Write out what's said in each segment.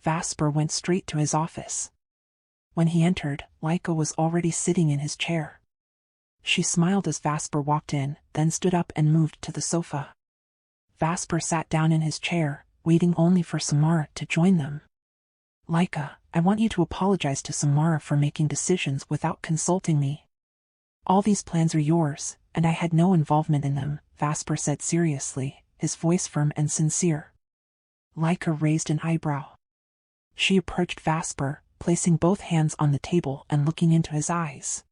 Vasper went straight to his office. When he entered, Laika was already sitting in his chair. She smiled as Vasper walked in, then stood up and moved to the sofa. Vasper sat down in his chair, waiting only for Samara to join them. Laika, I want you to apologize to Samara for making decisions without consulting me. All these plans are yours, and I had no involvement in them, Vasper said seriously, his voice firm and sincere. Laika raised an eyebrow. She approached Vasper, placing both hands on the table and looking into his eyes.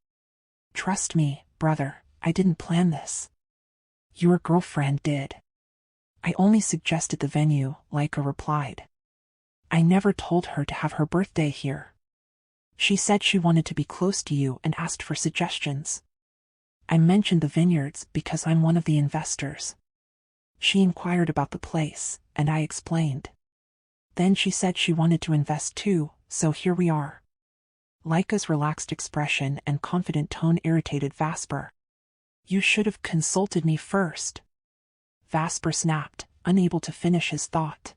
Trust me, brother, I didn't plan this. Your girlfriend did. I only suggested the venue, Laika replied. I never told her to have her birthday here. She said she wanted to be close to you and asked for suggestions. I mentioned the vineyards because I'm one of the investors. She inquired about the place, and I explained. Then she said she wanted to invest too, so here we are. Laika's relaxed expression and confident tone irritated Vasper. You should have consulted me first. Vasper snapped, unable to finish his thought.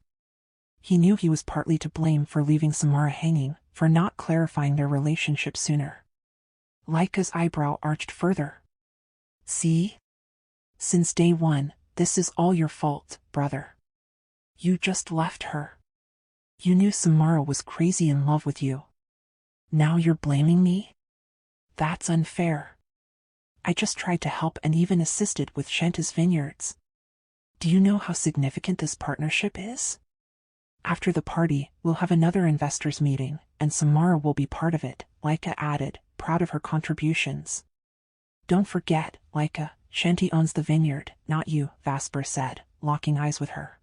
He knew he was partly to blame for leaving Samara hanging, for not clarifying their relationship sooner. Laika's eyebrow arched further. See? Since day one, this is all your fault, brother. You just left her. You knew Samara was crazy in love with you. Now you're blaming me? That's unfair. I just tried to help and even assisted with Shanta's vineyards. Do you know how significant this partnership is? After the party, we'll have another investors meeting, and Samara will be part of it, Laika added, proud of her contributions. Don't forget, Laika, Shanti owns the vineyard, not you, Vasper said, locking eyes with her.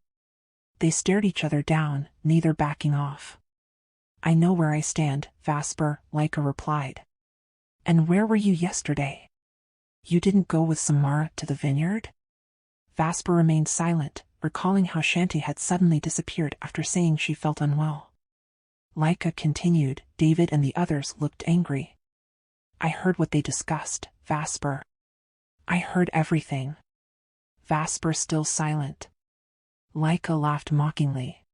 They stared each other down, neither backing off. I know where I stand, Vasper, Laika replied. And where were you yesterday? You didn't go with Samara to the vineyard? Vasper remained silent, recalling how Shanti had suddenly disappeared after saying she felt unwell. Laika continued. David and the others looked angry. I heard what they discussed, Vasper. I heard everything. Vasper still silent. Laika laughed mockingly.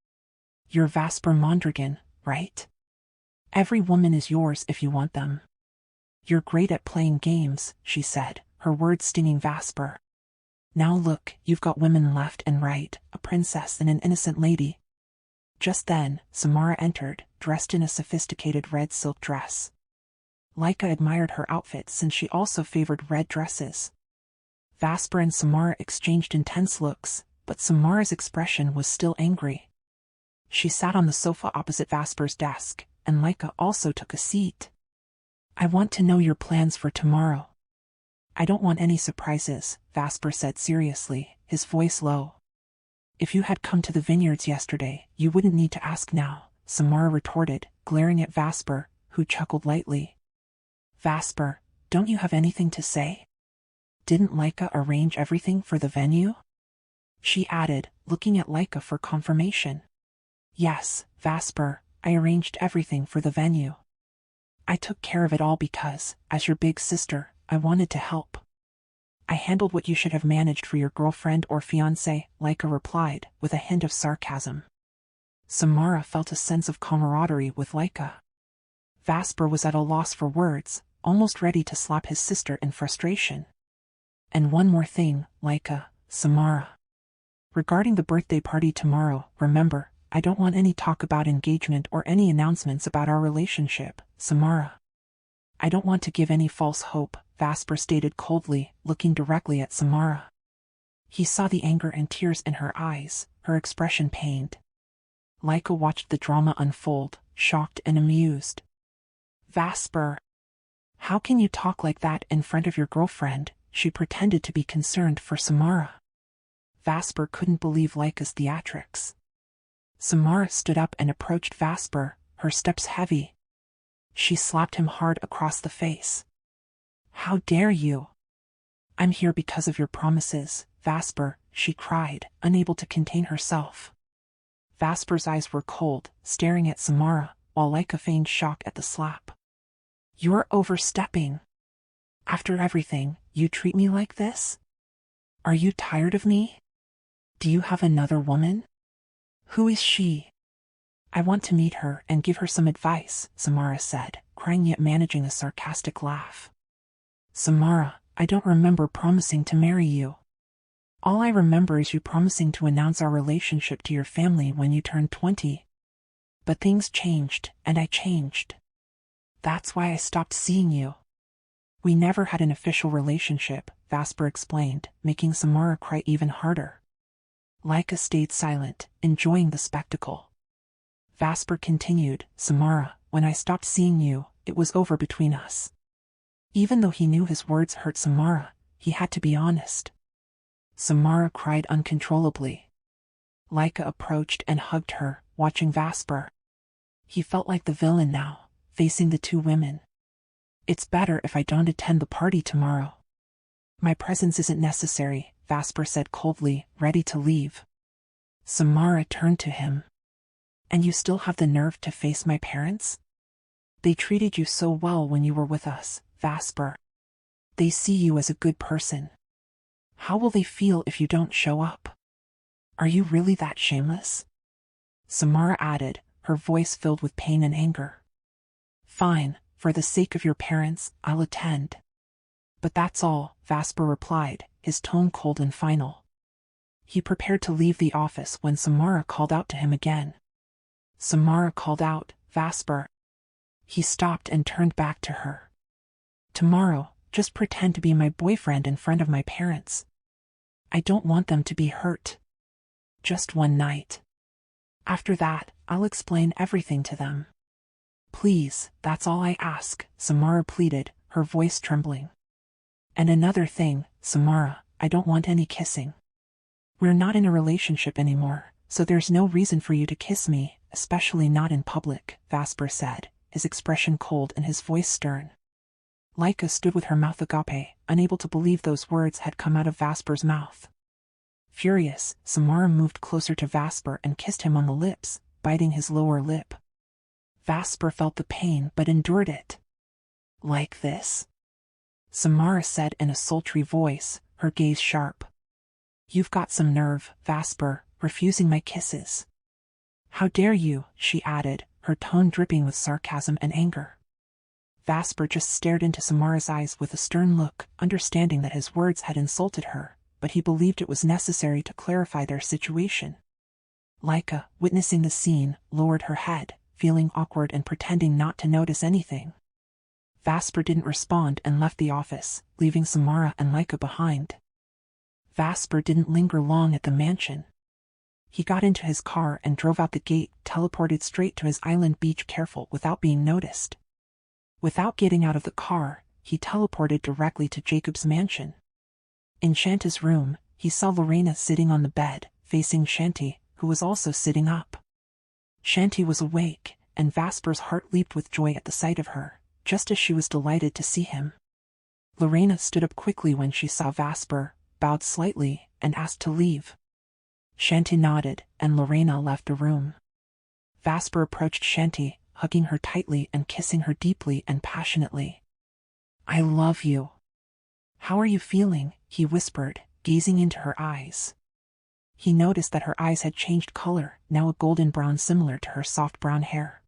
You're Vasper Mondragon, right? Every woman is yours if you want them. You're great at playing games, she said, her words stinging Vasper. Now look, you've got women left and right, a princess and an innocent lady. Just then, Samara entered, dressed in a sophisticated red silk dress. Laika admired her outfit since she also favored red dresses. Vasper and Samara exchanged intense looks, but Samara's expression was still angry. She sat on the sofa opposite Vasper's desk, and Laika also took a seat. I want to know your plans for tomorrow. I don't want any surprises, Vasper said seriously, his voice low. If you had come to the vineyards yesterday, you wouldn't need to ask now, Samara retorted, glaring at Vasper, who chuckled lightly. Vasper, don't you have anything to say? Didn't Laika arrange everything for the venue? She added, looking at Laika for confirmation. Yes, Vasper, I arranged everything for the venue. I took care of it all because, as your big sister, I wanted to help. I handled what you should have managed for your girlfriend or fiancé, Laika replied, with a hint of sarcasm. Samara felt a sense of camaraderie with Laika. Vasper was at a loss for words, almost ready to slap his sister in frustration. And one more thing, Laika, Samara. Regarding the birthday party tomorrow, remember, I don't want any talk about engagement or any announcements about our relationship, Samara. I don't want to give any false hope, Vasper stated coldly, looking directly at Samara. He saw the anger and tears in her eyes, her expression pained. Laika watched the drama unfold, shocked and amused. Vasper, how can you talk like that in front of your girlfriend? She pretended to be concerned for Samara. Vasper couldn't believe Laika's theatrics. Samara stood up and approached Vasper, her steps heavy. She slapped him hard across the face. How dare you? I'm here because of your promises, Vasper, she cried, unable to contain herself. Vasper's eyes were cold, staring at Samara, while Laika feigned shock at the slap. You're overstepping. After everything, you treat me like this? Are you tired of me? Do you have another woman? Who is she? I want to meet her and give her some advice, Samara said, crying yet managing a sarcastic laugh. Samara, I don't remember promising to marry you. All I remember is you promising to announce our relationship to your family when you turned 20. But things changed, and I changed. That's why I stopped seeing you. We never had an official relationship, Vasper explained, making Samara cry even harder. Laika stayed silent, enjoying the spectacle. Vasper continued, Samara, when I stopped seeing you, it was over between us. Even though he knew his words hurt Samara, he had to be honest. Samara cried uncontrollably. Laika approached and hugged her, watching Vasper. He felt like the villain now, facing the two women. It's better if I don't attend the party tomorrow. My presence isn't necessary, Vasper said coldly, ready to leave. Samara turned to him. And you still have the nerve to face my parents? They treated you so well when you were with us, Vasper. They see you as a good person. How will they feel if you don't show up? Are you really that shameless? Samara added, her voice filled with pain and anger. Fine, for the sake of your parents, I'll attend. But that's all, Vasper replied, his tone cold and final. He prepared to leave the office when Samara called out to him again. Samara called out, Vasper. He stopped and turned back to her. Tomorrow, just pretend to be my boyfriend in front of my parents. I don't want them to be hurt. Just one night. After that, I'll explain everything to them. Please, that's all I ask, Samara pleaded, her voice trembling. And another thing, Samara, I don't want any kissing. We're not in a relationship anymore, so there's no reason for you to kiss me, especially not in public, Vasper said, his expression cold and his voice stern. Laika stood with her mouth agape, unable to believe those words had come out of Vasper's mouth. Furious, Samara moved closer to Vasper and kissed him on the lips, biting his lower lip. Vasper felt the pain but endured it. Like this? Samara said in a sultry voice, her gaze sharp. You've got some nerve, Vasper, refusing my kisses. How dare you, she added, her tone dripping with sarcasm and anger. Vasper just stared into Samara's eyes with a stern look, understanding that his words had insulted her, but he believed it was necessary to clarify their situation. Laika, witnessing the scene, lowered her head, feeling awkward and pretending not to notice anything. Vasper didn't respond and left the office, leaving Samara and Laika behind. Vasper didn't linger long at the mansion. He got into his car and drove out the gate, teleported straight to his island beach careful without being noticed. Without getting out of the car, he teleported directly to Jacob's mansion. In Shanta's room, he saw Lorena sitting on the bed, facing Shanti, who was also sitting up. Shanti was awake, and Vasper's heart leaped with joy at the sight of her, just as she was delighted to see him. Lorena stood up quickly when she saw Vasper, bowed slightly, and asked to leave. Shanti nodded, and Lorena left the room. Vasper approached Shanti, hugging her tightly and kissing her deeply and passionately. I love you. How are you feeling? He whispered, gazing into her eyes. He noticed that her eyes had changed color, now a golden brown similar to her soft brown hair.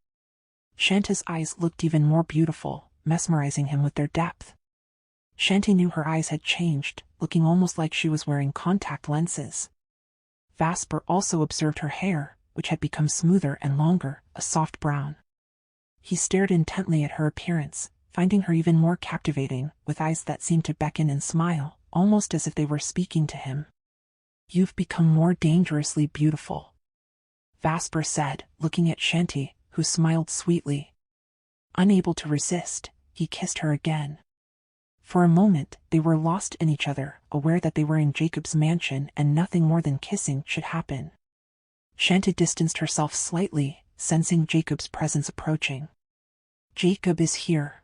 Shanta's eyes looked even more beautiful, mesmerizing him with their depth. Shanti knew her eyes had changed, looking almost like she was wearing contact lenses. Vasper also observed her hair, which had become smoother and longer, a soft brown. He stared intently at her appearance, finding her even more captivating, with eyes that seemed to beckon and smile, almost as if they were speaking to him. You've become more dangerously beautiful, Vasper said, looking at Shanti, who smiled sweetly. Unable to resist, he kissed her again. For a moment, they were lost in each other, aware that they were in Jacob's mansion and nothing more than kissing should happen. Shanti distanced herself slightly, sensing Jacob's presence approaching. Jacob is here,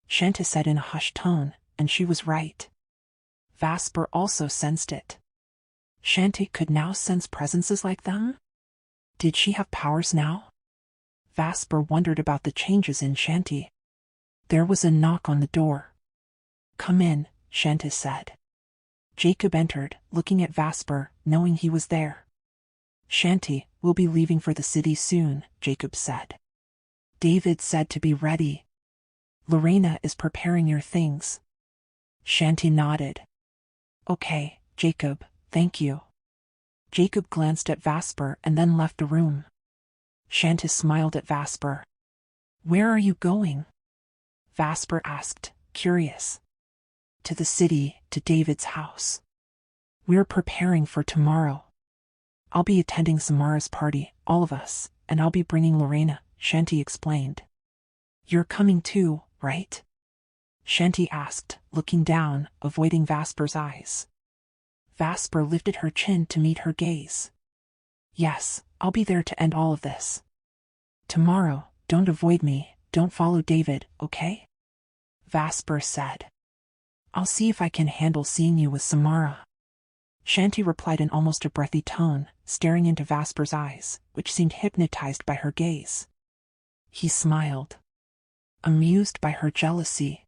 Shanti said in a hushed tone, and she was right. Vasper also sensed it. Shanti could now sense presences like them? Did she have powers now? Vasper wondered about the changes in Shanti. There was a knock on the door. Come in, Shanti said. Jacob entered, looking at Vasper, knowing he was there. Shanti, We'll be leaving for the city soon, Jacob said. David said to be ready. Lorena is preparing your things. Shanti nodded. Okay, Jacob, thank you. Jacob glanced at Vasper and then left the room. Shanti smiled at Vasper. Where are you going? Vasper asked, curious. To the city, to David's house. We're preparing for tomorrow. I'll be attending Samara's party, all of us, and I'll be bringing Lorena, Shanti explained. You're coming too, right? Shanti asked, looking down, avoiding Vasper's eyes. Vasper lifted her chin to meet her gaze. Yes, I'll be there to end all of this. Tomorrow, don't avoid me, don't follow David, okay? Vasper said. I'll see if I can handle seeing you with Samara. Shanti replied in almost a breathy tone, staring into Vasper's eyes, which seemed hypnotized by her gaze. He smiled. Amused by her jealousy.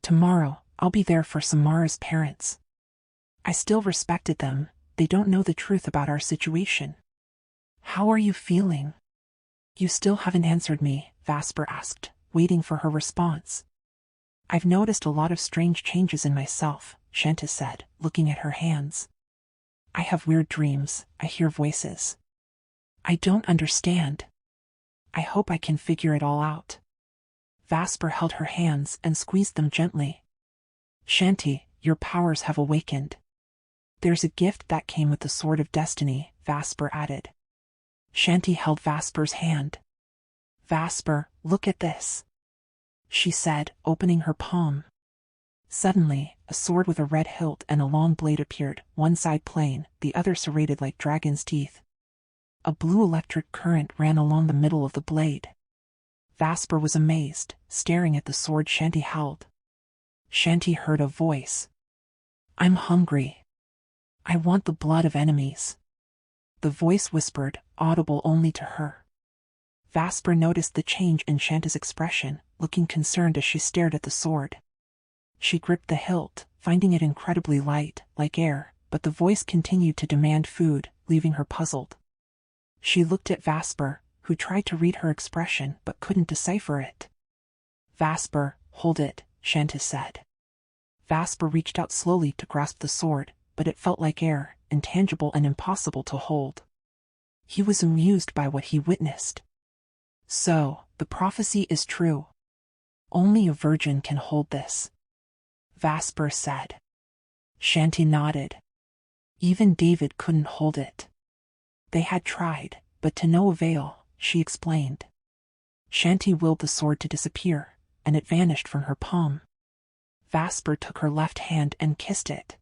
Tomorrow, I'll be there for Samara's parents. I still respected them, they don't know the truth about our situation. How are you feeling? You still haven't answered me, Vasper asked, waiting for her response. I've noticed a lot of strange changes in myself, Shanti said, looking at her hands. I have weird dreams, I hear voices. I don't understand. I hope I can figure it all out. Vasper held her hands and squeezed them gently. Shanti, your powers have awakened. There's a gift that came with the Sword of Destiny, Vasper added. Shanti held Vasper's hand. Vasper, look at this, she said, opening her palm. Suddenly, a sword with a red hilt and a long blade appeared, one side plain, the other serrated like dragon's teeth. A blue electric current ran along the middle of the blade. Vasper was amazed, staring at the sword Shanti held. Shanti heard a voice. I'm hungry. I want the blood of enemies. The voice whispered, audible only to her. Vasper noticed the change in Shanti's expression, looking concerned as she stared at the sword. She gripped the hilt, finding it incredibly light, like air, but the voice continued to demand food, leaving her puzzled. She looked at Vasper, who tried to read her expression but couldn't decipher it. Vasper, hold it, Shanti said. Vasper reached out slowly to grasp the sword, but it felt like air, intangible and impossible to hold. He was amused by what he witnessed. So, the prophecy is true. Only a virgin can hold this, Vasper said. Shanti nodded. Even David couldn't hold it. They had tried, but to no avail, she explained. Shanti willed the sword to disappear, and it vanished from her palm. Vasper took her left hand and kissed it.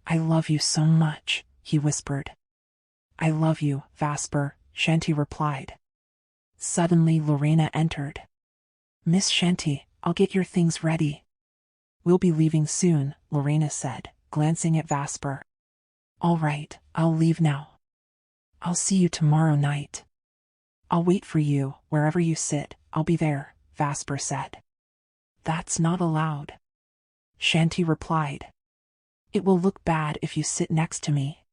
I love you so much, he whispered. I love you, Vasper, Shanti replied. Suddenly Lorena entered. Miss Shanti, I'll get your things ready. We'll be leaving soon, Lorena said, glancing at Vasper. All right, I'll leave now. I'll see you tomorrow night. I'll wait for you, wherever you sit, I'll be there, Vasper said. That's not allowed, Shanti replied. It will look bad if you sit next to me.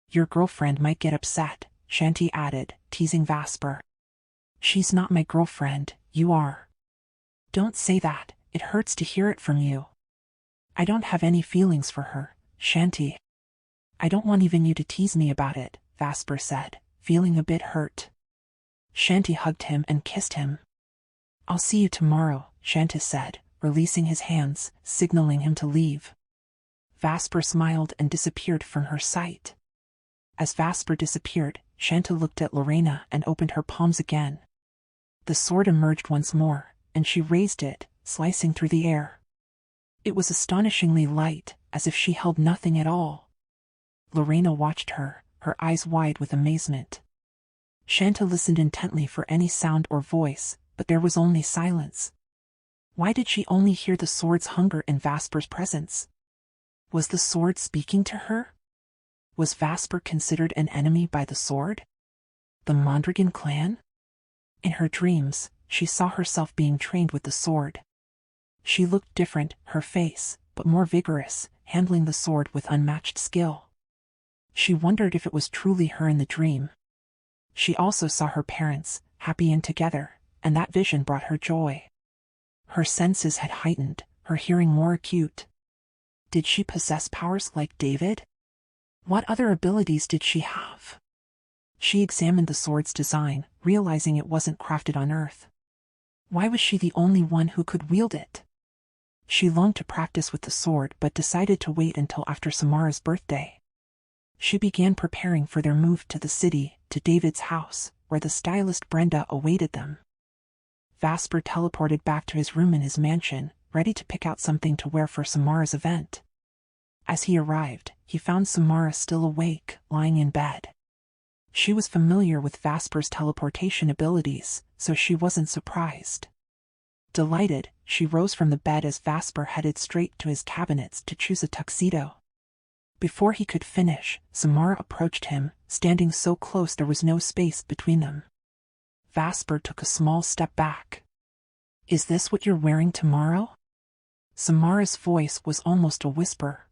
Your girlfriend might get upset, Shanti added, teasing Vasper. She's not my girlfriend, you are. Don't say that, it hurts to hear it from you. I don't have any feelings for her, Shanti. I don't want even you to tease me about it, Vasper said, feeling a bit hurt. Shanti hugged him and kissed him. I'll see you tomorrow, Shanti said, releasing his hands, signaling him to leave. Vasper smiled and disappeared from her sight. As Vasper disappeared, Shanti looked at Lorena and opened her palms again. The sword emerged once more, and she raised it, slicing through the air. It was astonishingly light, as if she held nothing at all. Lorena watched her, her eyes wide with amazement. Shanti listened intently for any sound or voice, but there was only silence. Why did she only hear the sword's hunger in Vasper's presence? Was the sword speaking to her? Was Vasper considered an enemy by the sword? The Mondragon clan? In her dreams, she saw herself being trained with the sword. She looked different, her face, but more vigorous, handling the sword with unmatched skill. She wondered if it was truly her in the dream. She also saw her parents, happy and together, and that vision brought her joy. Her senses had heightened, her hearing more acute. Did she possess powers like David? What other abilities did she have? She examined the sword's design, realizing it wasn't crafted on Earth. Why was she the only one who could wield it? She longed to practice with the sword but decided to wait until after Samara's birthday. She began preparing for their move to the city, to David's house, where the stylist Brenda awaited them. Vasper teleported back to his room in his mansion, ready to pick out something to wear for Samara's event. As he arrived, he found Samara still awake, lying in bed. She was familiar with Vasper's teleportation abilities, so she wasn't surprised. Delighted, she rose from the bed as Vasper headed straight to his cabinets to choose a tuxedo. Before he could finish, Samara approached him, standing so close there was no space between them. Vasper took a small step back. "Is this what you're wearing tomorrow?" Samara's voice was almost a whisper.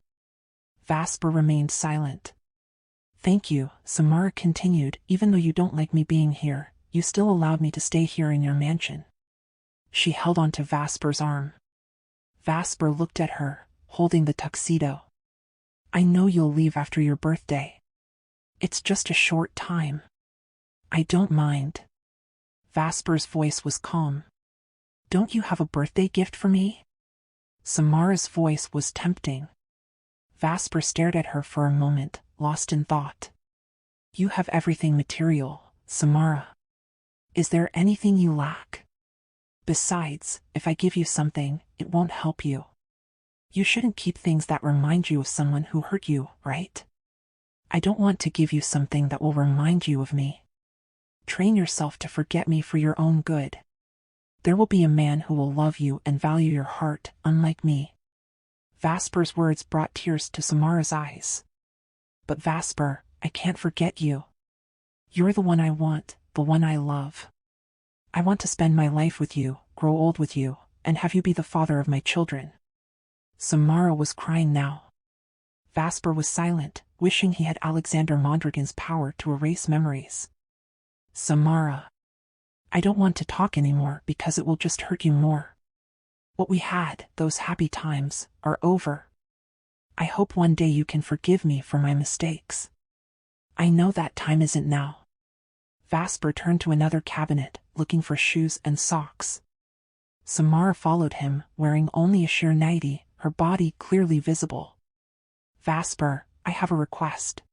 Vasper remained silent. "Thank you," Samara continued, "even though you don't like me being here, you still allowed me to stay here in your mansion." She held onto Vasper's arm. Vasper looked at her, holding the tuxedo. "I know you'll leave after your birthday. It's just a short time. I don't mind." Vasper's voice was calm. "Don't you have a birthday gift for me?" Samara's voice was tempting. Vasper stared at her for a moment, lost in thought. "You have everything material, Samara. Is there anything you lack? Besides, if I give you something, it won't help you. You shouldn't keep things that remind you of someone who hurt you, right? I don't want to give you something that will remind you of me. Train yourself to forget me for your own good. There will be a man who will love you and value your heart, unlike me." Vasper's words brought tears to Samara's eyes. "But Vasper, I can't forget you. You're the one I want, the one I love. I want to spend my life with you, grow old with you, and have you be the father of my children." Samara was crying now. Vasper was silent, wishing he had Alexander Mondragon's power to erase memories. "Samara, I don't want to talk anymore because it will just hurt you more. What we had, those happy times, are over. I hope one day you can forgive me for my mistakes. I know that time isn't now." Vasper turned to another cabinet, looking for shoes and socks. Samara followed him, wearing only a sheer nightie, her body clearly visible. "Vasper, I have a request."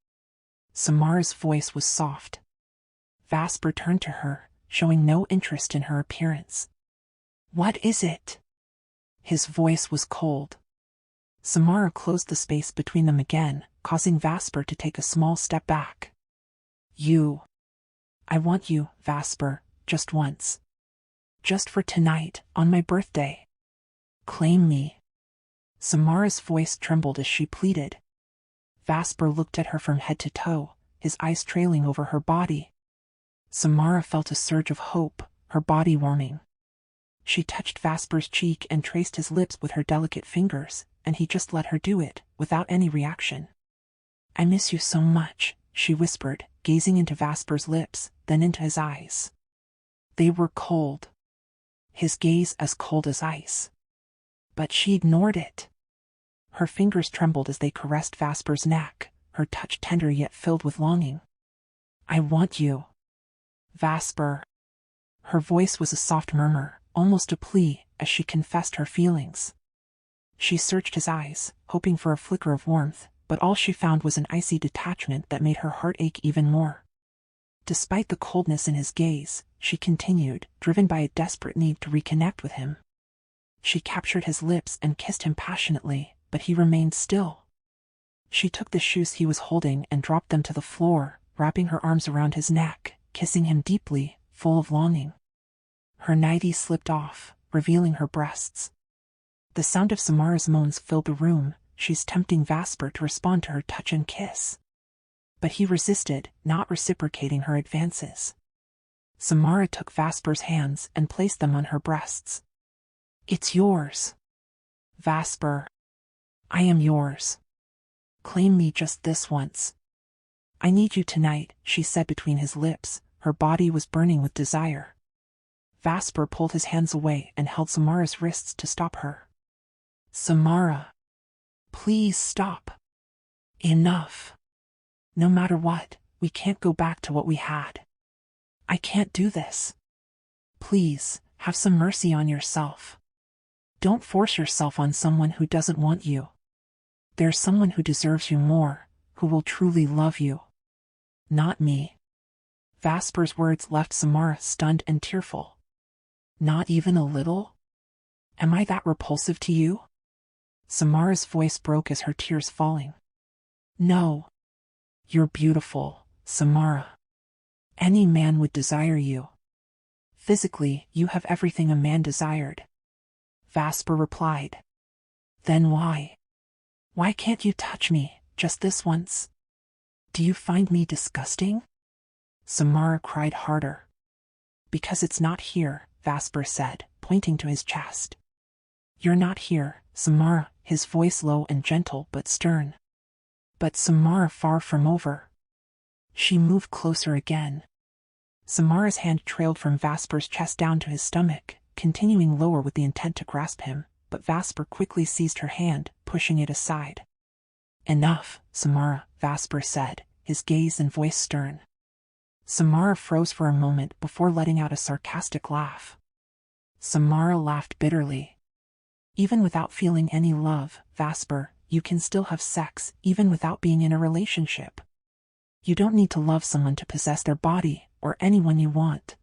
Samara's voice was soft. Vasper turned to her, showing no interest in her appearance. "What is it?" His voice was cold. Samara closed the space between them again, causing Vasper to take a small step back. I want you, Vasper, just once. Just for tonight, on my birthday. Claim me." Samara's voice trembled as she pleaded. Vasper looked at her from head to toe, his eyes trailing over her body. Samara felt a surge of hope, her body warming. She touched Vasper's cheek and traced his lips with her delicate fingers, and he just let her do it, without any reaction. "I miss you so much," she whispered, gazing into Vasper's lips, then into his eyes. They were cold. His gaze as cold as ice. But she ignored it. Her fingers trembled as they caressed Vasper's neck, her touch tender yet filled with longing. "I want you, Vasper." Her voice was a soft murmur, almost a plea, as she confessed her feelings. She searched his eyes, hoping for a flicker of warmth, but all she found was an icy detachment that made her heart ache even more. Despite the coldness in his gaze, she continued, driven by a desperate need to reconnect with him. She captured his lips and kissed him passionately, but he remained still. She took the shoes he was holding and dropped them to the floor, wrapping her arms around his neck, kissing him deeply, full of longing. Her nightie slipped off, revealing her breasts. The sound of Samara's moans filled the room. She's tempting Vasper to respond to her touch and kiss. But he resisted, not reciprocating her advances. Samara took Vasper's hands and placed them on her breasts. "It's yours, Vasper. I am yours. Claim me just this once. I need you tonight," she said between his lips, Her body was burning with desire. Vasper pulled his hands away and held Samara's wrists to stop her. Samara, please stop. Enough. No matter what, we can't go back to what we had. I can't do this. Please, have some mercy on yourself. Don't force yourself on someone who doesn't want you. There's someone who deserves you more, who will truly love you. Not me. Vasper's words left Samara stunned and tearful. Not even a little? Am I that repulsive to you? Samara's voice broke as her tears falling. No. You're beautiful, Samara. Any man would desire you. Physically, you have everything a man desired. Vasper replied. Then why? Why can't you touch me, just this once? Do you find me disgusting? Samara cried harder. Because it's not here, Vasper said, pointing to his chest. You're not here, Samara, his voice low and gentle but stern. But Samara far from over. She moved closer again. Samara's hand trailed from Vasper's chest down to his stomach, continuing lower with the intent to grasp him, but Vasper quickly seized her hand, pushing it aside. Enough, Samara, Vasper said, his gaze and voice stern. Samara froze for a moment before letting out a sarcastic laugh. Samara laughed bitterly. Even without feeling any love, Vasper, you can still have sex, even without being in a relationship. You don't need to love someone to possess their body, or anyone you want.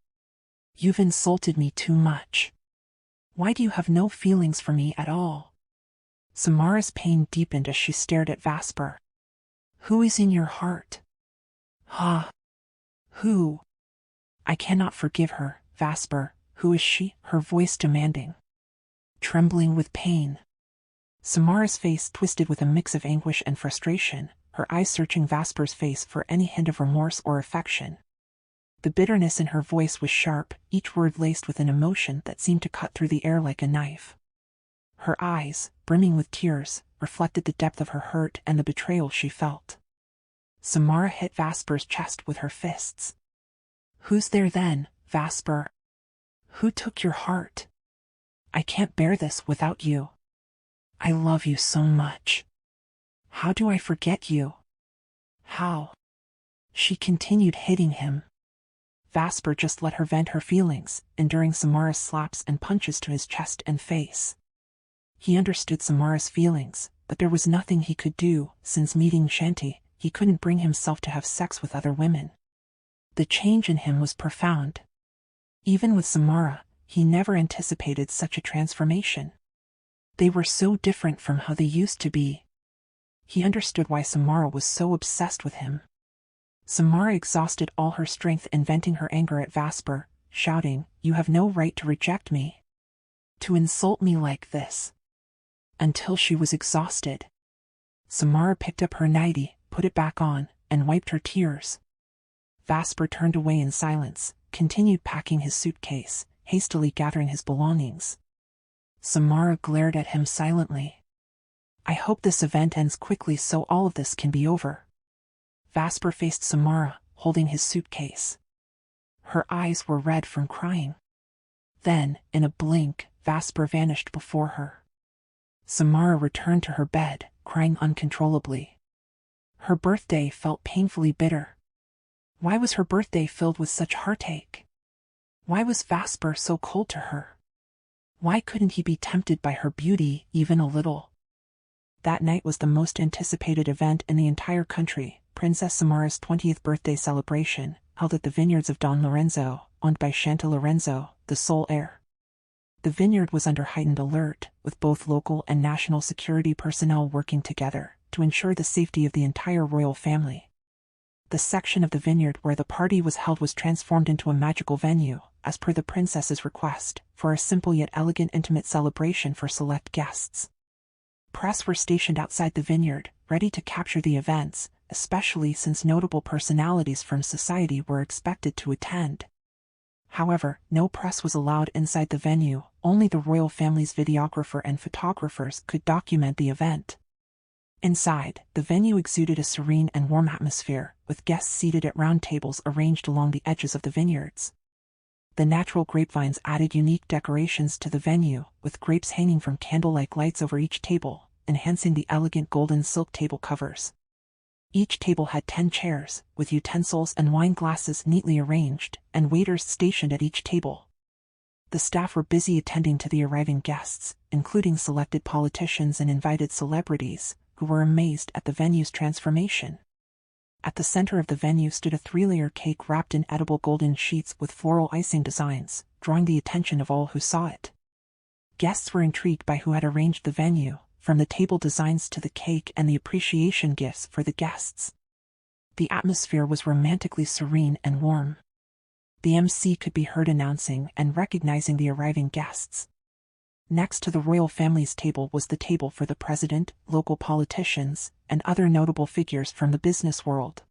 You've insulted me too much. Why do you have no feelings for me at all? Samara's pain deepened as she stared at Vasper. Who is in your heart? Ha! Who? I cannot forgive her, Vasper. Who is she? Her voice demanding. Trembling with pain. Samara's face twisted with a mix of anguish and frustration, her eyes searching Vasper's face for any hint of remorse or affection. The bitterness in her voice was sharp, each word laced with an emotion that seemed to cut through the air like a knife. Her eyes, brimming with tears, reflected the depth of her hurt and the betrayal she felt. Samara hit Vasper's chest with her fists. Who's there then, Vasper? Who took your heart? I can't bear this without you. I love you so much. How do I forget you? How? She continued hitting him. Vasper just let her vent her feelings, enduring Samara's slaps and punches to his chest and face. He understood Samara's feelings, but there was nothing he could do. Since meeting Shanti, he couldn't bring himself to have sex with other women. The change in him was profound. Even with Samara, he never anticipated such a transformation. They were so different from how they used to be. He understood why Samara was so obsessed with him. Samara exhausted all her strength in venting her anger at Vasper, shouting, "You have no right to reject me. To insult me like this." Until she was exhausted. Samara picked up her nightie, put it back on, and wiped her tears. Vasper turned away in silence, continued packing his suitcase, hastily gathering his belongings. Samara glared at him silently. I hope this event ends quickly so all of this can be over. Vasper faced Samara, holding his suitcase. Her eyes were red from crying. Then, in a blink, Vasper vanished before her. Samara returned to her bed, crying uncontrollably. Her birthday felt painfully bitter. Why was her birthday filled with such heartache? Why was Vasper so cold to her? Why couldn't he be tempted by her beauty even a little? That night was the most anticipated event in the entire country, Princess Samara's 20th birthday celebration, held at the vineyards of Don Lorenzo, owned by Shanta Lorenzo, the sole heir. The vineyard was under heightened alert, with both local and national security personnel working together to ensure the safety of the entire royal family. The section of the vineyard where the party was held was transformed into a magical venue, as per the princess's request, for a simple yet elegant intimate celebration for select guests. Press were stationed outside the vineyard, ready to capture the events, especially since notable personalities from society were expected to attend. However, no press was allowed inside the venue, only the royal family's videographer and photographers could document the event. Inside, the venue exuded a serene and warm atmosphere, with guests seated at round tables arranged along the edges of the vineyards. The natural grapevines added unique decorations to the venue, with grapes hanging from candle-like lights over each table, enhancing the elegant golden silk table covers. Each table had 10 chairs, with utensils and wine glasses neatly arranged, and waiters stationed at each table. The staff were busy attending to the arriving guests, including selected politicians and invited celebrities, who were amazed at the venue's transformation. At the center of the venue stood a 3-layer cake wrapped in edible golden sheets with floral icing designs, drawing the attention of all who saw it. Guests were intrigued by who had arranged the venue, from the table designs to the cake and the appreciation gifts for the guests. The atmosphere was romantically serene and warm. The MC could be heard announcing and recognizing the arriving guests. Next to the royal family's table was the table for the president, local politicians, and other notable figures from the business world.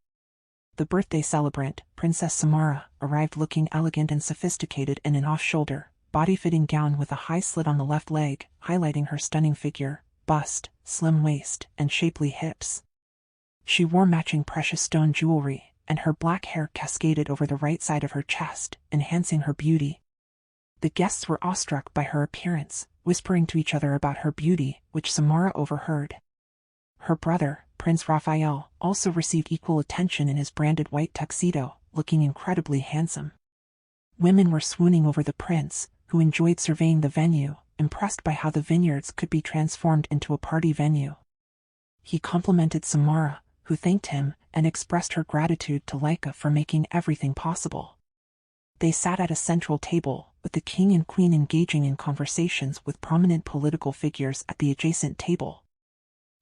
The birthday celebrant, Princess Samara, arrived looking elegant and sophisticated in an off-shoulder, body-fitting gown with a high slit on the left leg, highlighting her stunning figure, bust, slim waist, and shapely hips. She wore matching precious stone jewelry, and her black hair cascaded over the right side of her chest, enhancing her beauty. The guests were awestruck by her appearance, whispering to each other about her beauty, which Samara overheard. Her brother, Prince Raphael, also received equal attention in his branded white tuxedo, looking incredibly handsome. Women were swooning over the prince, who enjoyed surveying the venue, impressed by how the vineyards could be transformed into a party venue. He complimented Samara, who thanked him, and expressed her gratitude to Laika for making everything possible. They sat at a central table, with the king and queen engaging in conversations with prominent political figures at the adjacent table.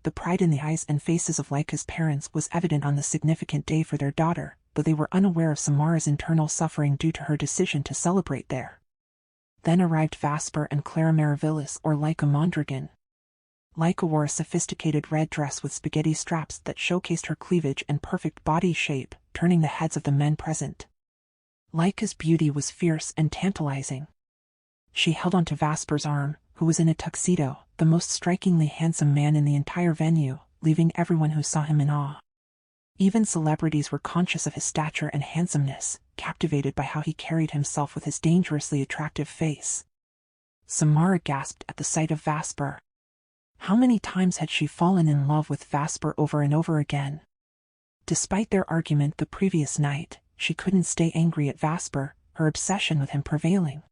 The pride in the eyes and faces of Laika's parents was evident on the significant day for their daughter, though they were unaware of Samara's internal suffering due to her decision to celebrate there. Then arrived Vasper and Clara Maravillas, or Laika Mondragon. Laika wore a sophisticated red dress with spaghetti straps that showcased her cleavage and perfect body shape, turning the heads of the men present. Laika's beauty was fierce and tantalizing. She held onto Vasper's arm, who was in a tuxedo, the most strikingly handsome man in the entire venue, leaving everyone who saw him in awe. Even celebrities were conscious of his stature and handsomeness, captivated by how he carried himself with his dangerously attractive face. Samara gasped at the sight of Vasper. How many times had she fallen in love with Vasper over and over again? Despite their argument the previous night, she couldn't stay angry at Vasper, her obsession with him prevailing.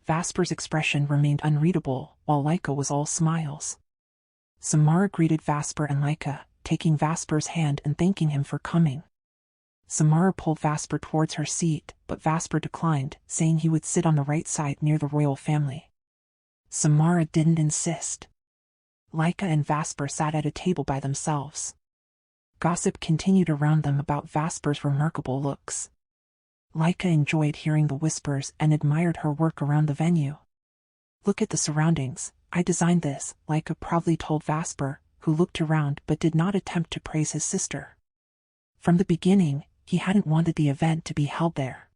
Vasper's expression remained unreadable, while Laika was all smiles. Samara greeted Vasper and Laika, taking Vasper's hand and thanking him for coming. Samara pulled Vasper towards her seat, but Vasper declined, saying he would sit on the right side near the royal family. Samara didn't insist. Laika and Vasper sat at a table by themselves. Gossip continued around them about Vasper's remarkable looks. Laika enjoyed hearing the whispers and admired her work around the venue. "Look at the surroundings, I designed this," Laika proudly told Vasper, who looked around but did not attempt to praise his sister. From the beginning, he hadn't wanted the event to be held there.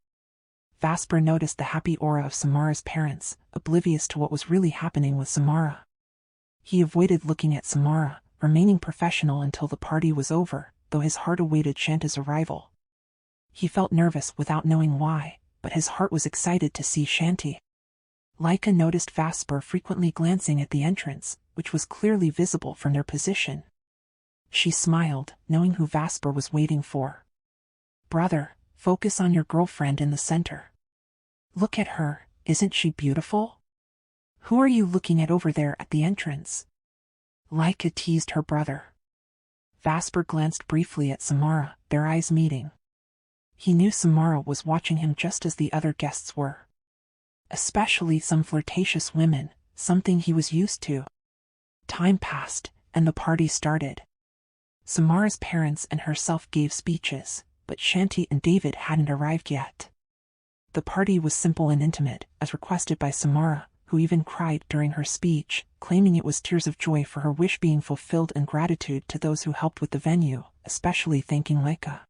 Vasper noticed the happy aura of Samara's parents, oblivious to what was really happening with Samara. He avoided looking at Samara, remaining professional until the party was over, though his heart awaited Shanta's arrival. He felt nervous without knowing why, but his heart was excited to see Shanti. Laika noticed Vasper frequently glancing at the entrance, which was clearly visible from their position. She smiled, knowing who Vasper was waiting for. "Brother, focus on your girlfriend in the center. Look at her, isn't she beautiful? Who are you looking at over there at the entrance?" Laika teased her brother. Vasper glanced briefly at Samara, their eyes meeting. He knew Samara was watching him just as the other guests were. Especially some flirtatious women, something he was used to. Time passed, and the party started. Samara's parents and herself gave speeches, but Shanti and David hadn't arrived yet. The party was simple and intimate, as requested by Samara, who even cried during her speech, claiming it was tears of joy for her wish being fulfilled and gratitude to those who helped with the venue, especially thanking Laika.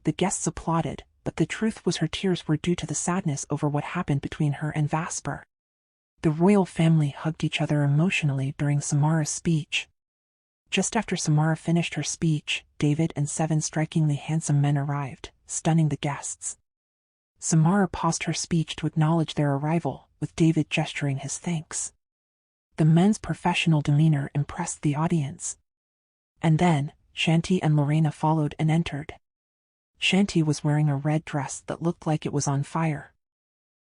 The guests applauded, but the truth was her tears were due to the sadness over what happened between her and Vasper. The royal family hugged each other emotionally during Samara's speech. Just after Samara finished her speech, David and 7 strikingly handsome men arrived, stunning the guests. Samara paused her speech to acknowledge their arrival, with David gesturing his thanks. The men's professional demeanor impressed the audience. And then, Shanti and Lorena followed and entered. Shanti was wearing a red dress that looked like it was on fire.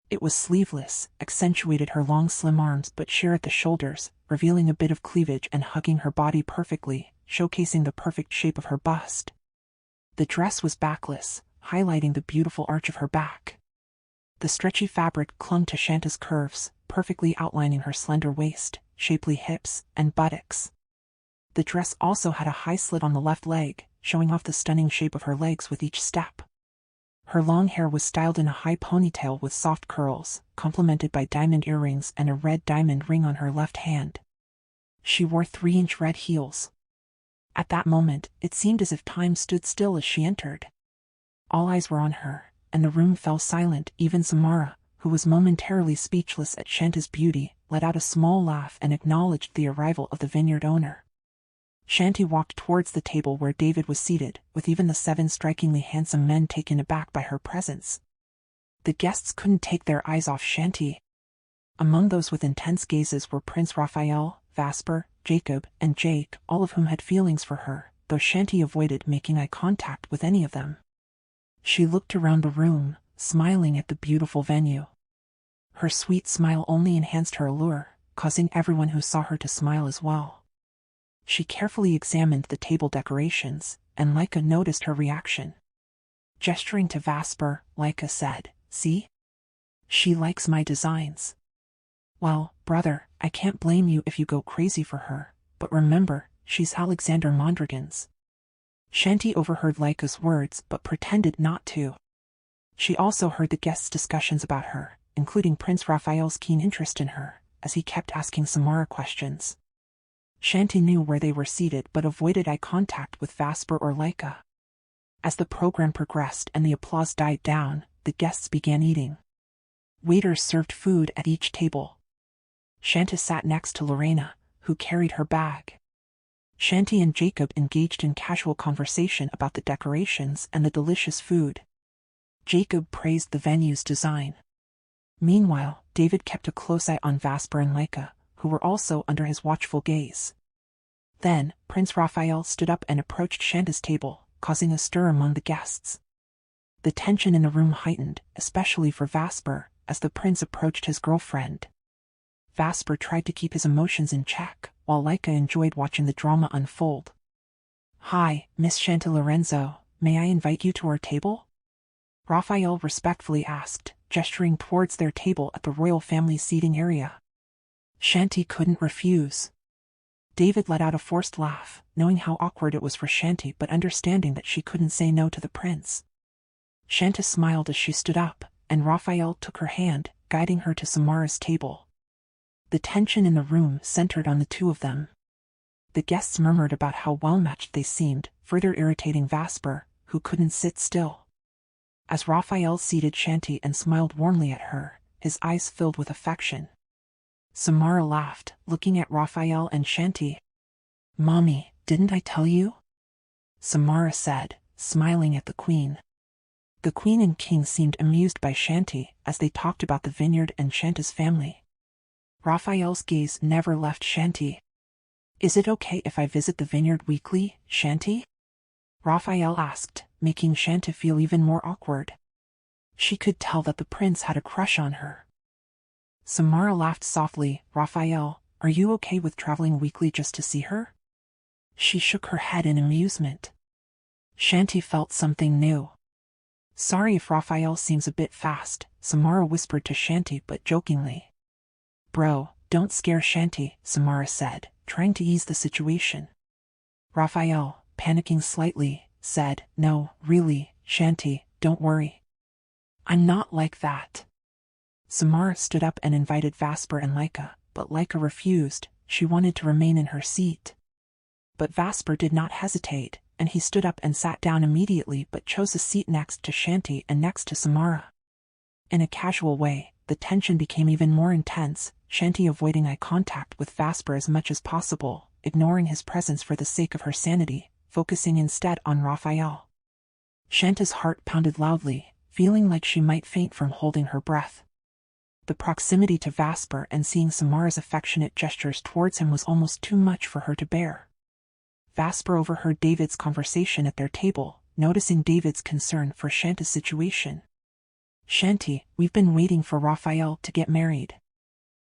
It was sleeveless, accentuated her long slim arms but sheer at the shoulders, revealing a bit of cleavage and hugging her body perfectly, showcasing the perfect shape of her bust. The dress was backless, highlighting the beautiful arch of her back. The stretchy fabric clung to Shanta's curves, perfectly outlining her slender waist, shapely hips, and buttocks. The dress also had a high slit on the left leg, showing off the stunning shape of her legs with each step. Her long hair was styled in a high ponytail with soft curls, complemented by diamond earrings and a red diamond ring on her left hand. She wore 3-inch red heels. At that moment, it seemed as if time stood still as she entered. All eyes were on her, and the room fell silent. Even Samara, who was momentarily speechless at Shanta's beauty, let out a small laugh and acknowledged the arrival of the vineyard owner. Shanti walked towards the table where David was seated, with even the 7 strikingly handsome men taken aback by her presence. The guests couldn't take their eyes off Shanti. Among those with intense gazes were Prince Raphael, Vasper, Jacob, and Jake, all of whom had feelings for her, though Shanti avoided making eye contact with any of them. She looked around the room, smiling at the beautiful venue. Her sweet smile only enhanced her allure, causing everyone who saw her to smile as well. She carefully examined the table decorations, and Laika noticed her reaction. Gesturing to Vasper, Laika said, "See? She likes my designs." "Well, brother, I can't blame you if you go crazy for her, but remember, she's Alexander Mondragon's." Shanti overheard Laika's words but pretended not to. She also heard the guests' discussions about her, including Prince Raphael's keen interest in her, as he kept asking Samara questions. Shanti knew where they were seated but avoided eye contact with Vasper or Laika. As the program progressed and the applause died down, the guests began eating. Waiters served food at each table. Shanti sat next to Lorena, who carried her bag. Shanti and Jacob engaged in casual conversation about the decorations and the delicious food. Jacob praised the venue's design. Meanwhile, David kept a close eye on Vasper and Laika, who were also under his watchful gaze. Then, Prince Raphael stood up and approached Shanta's table, causing a stir among the guests. The tension in the room heightened, especially for Vasper, as the prince approached his girlfriend. Vasper tried to keep his emotions in check, while Laika enjoyed watching the drama unfold. "Hi, Miss Shanta Lorenzo, may I invite you to our table?" Raphael respectfully asked, gesturing towards their table at the royal family seating area. Shanti couldn't refuse. David let out a forced laugh, knowing how awkward it was for Shanti but understanding that she couldn't say no to the prince. Shanta smiled as she stood up, and Raphael took her hand, guiding her to Samara's table. The tension in the room centered on the two of them. The guests murmured about how well-matched they seemed, further irritating Vasper, who couldn't sit still. As Raphael seated Shanti and smiled warmly at her, his eyes filled with affection. Samara laughed, looking at Raphael and Shanti. "Mommy, didn't I tell you?" Samara said, smiling at the queen. The queen and king seemed amused by Shanti as they talked about the vineyard and Shanta's family. Raphael's gaze never left Shanti. "Is it okay if I visit the vineyard weekly, Shanti?" Raphael asked, making Shanta feel even more awkward. She could tell that the prince had a crush on her. Samara laughed softly. "Raphael, are you okay with traveling weekly just to see her?" She shook her head in amusement. Shanti felt something new. "Sorry if Raphael seems a bit fast," Samara whispered to Shanti but jokingly. "Bro, don't scare Shanti," Samara said, trying to ease the situation. Raphael, panicking slightly, said, "No, really, Shanti, don't worry. I'm not like that." Samara stood up and invited Vasper and Laika, but Laika refused. She wanted to remain in her seat. But Vasper did not hesitate, and he stood up and sat down immediately but chose a seat next to Shanti and next to Samara. In a casual way, the tension became even more intense, Shanti avoiding eye contact with Vasper as much as possible, ignoring his presence for the sake of her sanity, focusing instead on Raphael. Shanta's heart pounded loudly, feeling like she might faint from holding her breath. The proximity to Vasper and seeing Samara's affectionate gestures towards him was almost too much for her to bear. Vasper overheard David's conversation at their table, noticing David's concern for Shanta's situation. "Shanti, we've been waiting for Raphael to get married.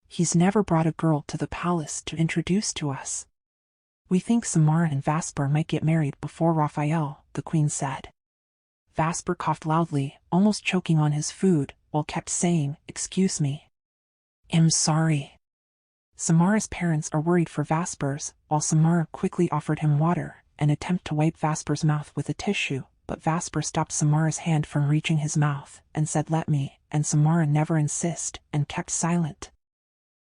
He's never brought a girl to the palace to introduce to us. We think Samara and Vasper might get married before Raphael," the queen said. Vasper coughed loudly, almost choking on his food, while kept saying, "Excuse me. I'm sorry." Samara's parents are worried for Vasper's, while Samara quickly offered him water, an attempt to wipe Vasper's mouth with a tissue, but Vasper stopped Samara's hand from reaching his mouth, and said, "Let me," and Samara never insisted, and kept silent.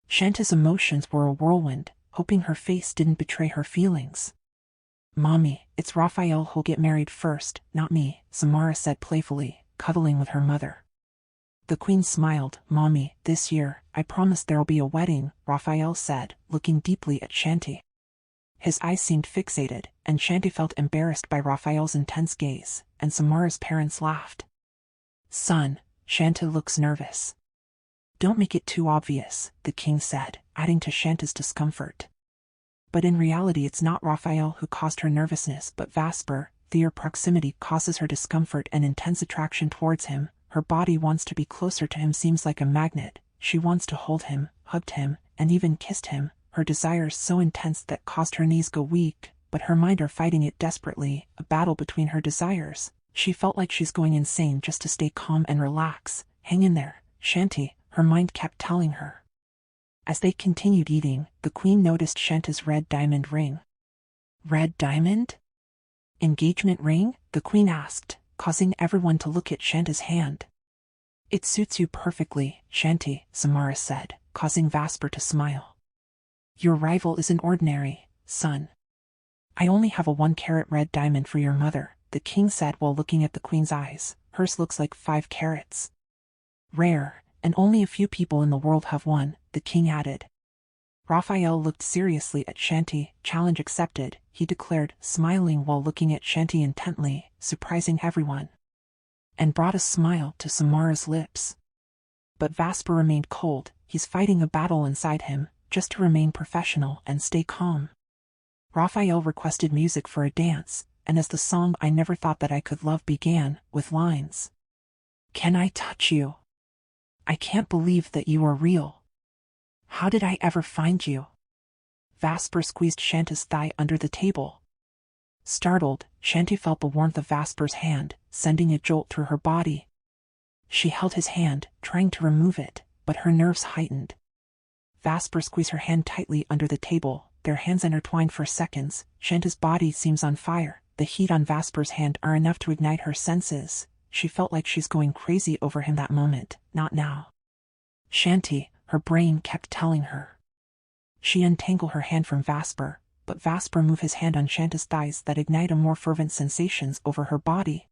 Shanta's emotions were a whirlwind, hoping her face didn't betray her feelings. "Mommy, it's Raphael who'll get married first, not me," Samara said playfully, cuddling with her mother. The queen smiled. "Mommy, this year, I promise there'll be a wedding," Raphael said, looking deeply at Shanti. His eyes seemed fixated, and Shanti felt embarrassed by Raphael's intense gaze, and Samara's parents laughed. "Son, Shanta looks nervous." "Don't make it too obvious," the king said, adding to Shanta's discomfort. But in reality it's not Raphael who caused her nervousness but Vasper. Their proximity causes her discomfort and intense attraction towards him. Her body wants to be closer to him, seems like a magnet. She wants to hold him, hugged him, and even kissed him. Her desires so intense that caused her knees go weak, but her mind are fighting it desperately, a battle between her desires. She felt like she's going insane just to stay calm and relax. "Hang in there, Shanti," her mind kept telling her. As they continued eating, the queen noticed Shanta's red diamond ring. "Red diamond? Engagement ring?" the queen asked, causing everyone to look at Shanta's hand. "It suits you perfectly, Shanti," Samara said, causing Vasper to smile. "Your rival isn't ordinary, son. I only have a 1-carat red diamond for your mother," the king said while looking at the queen's eyes. "Hers looks like 5 carats. Rare, and only a few people in the world have one," the king added. Raphael looked seriously at Shanti. "Challenge accepted," he declared, smiling while looking at Shanti intently, surprising everyone. And brought a smile to Samara's lips. But Vasper remained cold. He's fighting a battle inside him, just to remain professional and stay calm. Raphael requested music for a dance, and as the song "I Never Thought That I Could Love" began, with lines, "Can I touch you? I can't believe that you are real. How did I ever find you?" Vasper squeezed Shanta's thigh under the table. Startled, Shanti felt the warmth of Vasper's hand, sending a jolt through her body. She held his hand, trying to remove it, but her nerves heightened. Vasper squeezed her hand tightly under the table. Their hands intertwined for seconds. Shanta's body seems on fire. The heat on Vasper's hand are enough to ignite her senses. She felt like she's going crazy over him that moment. "Not now, Shanti," her brain kept telling her. She untangled her hand from Vasper, but Vasper moved his hand on Shanta's thighs that ignite a more fervent sensations over her body.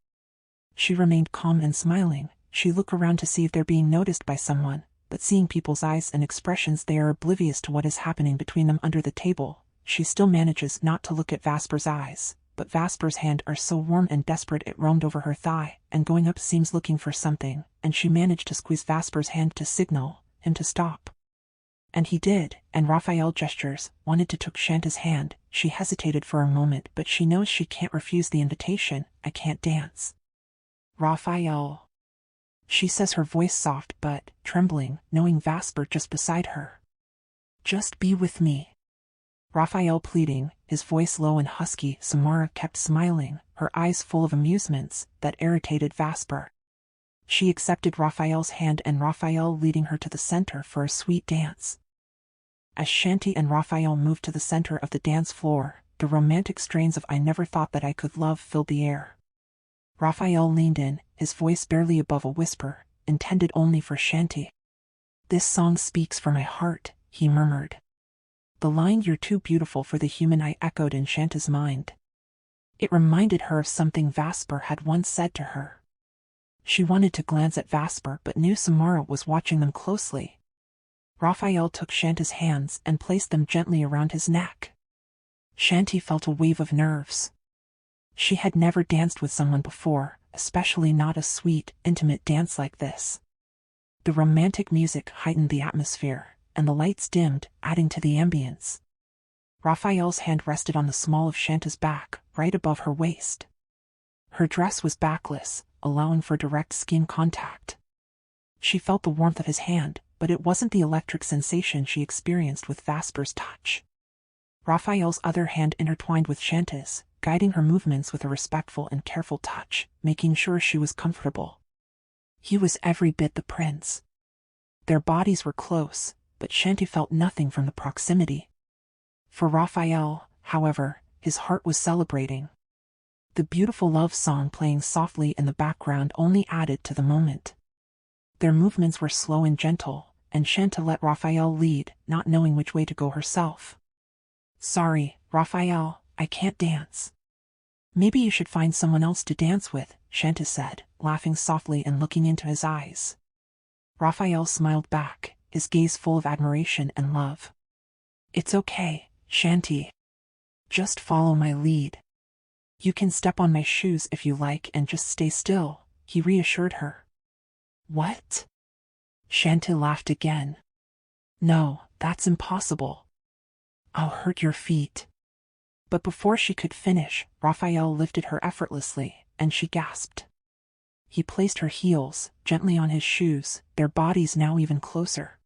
She remained calm and smiling. She looked around to see if they're being noticed by someone, but seeing people's eyes and expressions, they are oblivious to what is happening between them under the table. She still manages not to look at Vasper's eyes, but Vasper's hand are so warm and desperate it roamed over her thigh, and going up seems looking for something, and she managed to squeeze Vasper's hand to signal him to stop. And he did, and Raphael gestures, wanted to took Shanta's hand. She hesitated for a moment, but she knows she can't refuse the invitation. "I can't dance, Raphael," she says, her voice soft but trembling, knowing Vasper just beside her. "Just be with me," Raphael pleading, his voice low and husky. Samara kept smiling, her eyes full of amusements that irritated Vasper. She accepted Raphael's hand, and Raphael leading her to the center for a sweet dance. As Shanti and Raphael moved to the center of the dance floor, the romantic strains of "I Never Thought That I Could Love" filled the air. Raphael leaned in, his voice barely above a whisper, intended only for Shanti. "This song speaks for my heart," he murmured. The line "You're too beautiful for the human eye" echoed in Shanta's mind. It reminded her of something Vasper had once said to her. She wanted to glance at Vasper but knew Samara was watching them closely. Raphael took Shanta's hands and placed them gently around his neck. Shanti felt a wave of nerves. She had never danced with someone before, especially not a sweet, intimate dance like this. The romantic music heightened the atmosphere, and the lights dimmed, adding to the ambience. Raphael's hand rested on the small of Shanta's back, right above her waist. Her dress was backless, allowing for direct skin contact. She felt the warmth of his hand, but it wasn't the electric sensation she experienced with Vasper's touch. Raphael's other hand intertwined with Shanta's, guiding her movements with a respectful and careful touch, making sure she was comfortable. He was every bit the prince. Their bodies were close, but Shanti felt nothing from the proximity. For Raphael, however, his heart was celebrating. The beautiful love song playing softly in the background only added to the moment. Their movements were slow and gentle, and Shanta let Raphael lead, not knowing which way to go herself. "Sorry, Raphael, I can't dance." "Maybe you should find someone else to dance with," Shanta said, laughing softly and looking into his eyes. Raphael smiled back, his gaze full of admiration and love. "It's okay, Shanti. Just follow my lead. You can step on my shoes if you like and just stay still," he reassured her. "What?" Shanti laughed again. "No, that's impossible. I'll hurt your feet." But before she could finish, Raphael lifted her effortlessly, and she gasped. He placed her heels gently on his shoes, their bodies now even closer.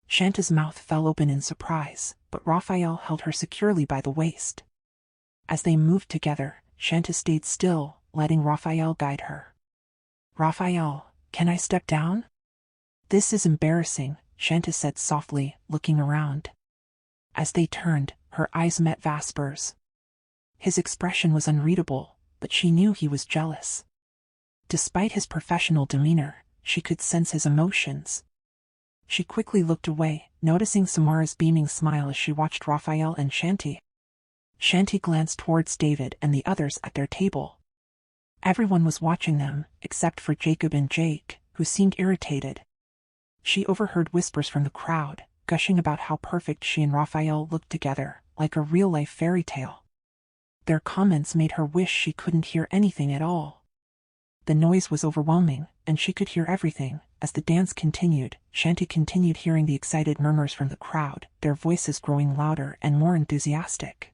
Shanta's mouth fell open in surprise, but Raphael held her securely by the waist. As they moved together, Shanta stayed still, letting Raphael guide her. "Raphael, can I step down?" "This is embarrassing," Shanta said softly, looking around. As they turned, her eyes met Vasper's. His expression was unreadable, but she knew he was jealous. Despite his professional demeanor, she could sense his emotions. She quickly looked away, noticing Samara's beaming smile as she watched Raphael and Shanti. Shanti glanced towards David and the others at their table. Everyone was watching them, except for Jacob and Jake, who seemed irritated. She overheard whispers from the crowd, gushing about how perfect she and Raphael looked together, like a real-life fairy tale. Their comments made her wish she couldn't hear anything at all. The noise was overwhelming, and she could hear everything. As the dance continued, Shanti continued hearing the excited murmurs from the crowd, their voices growing louder and more enthusiastic.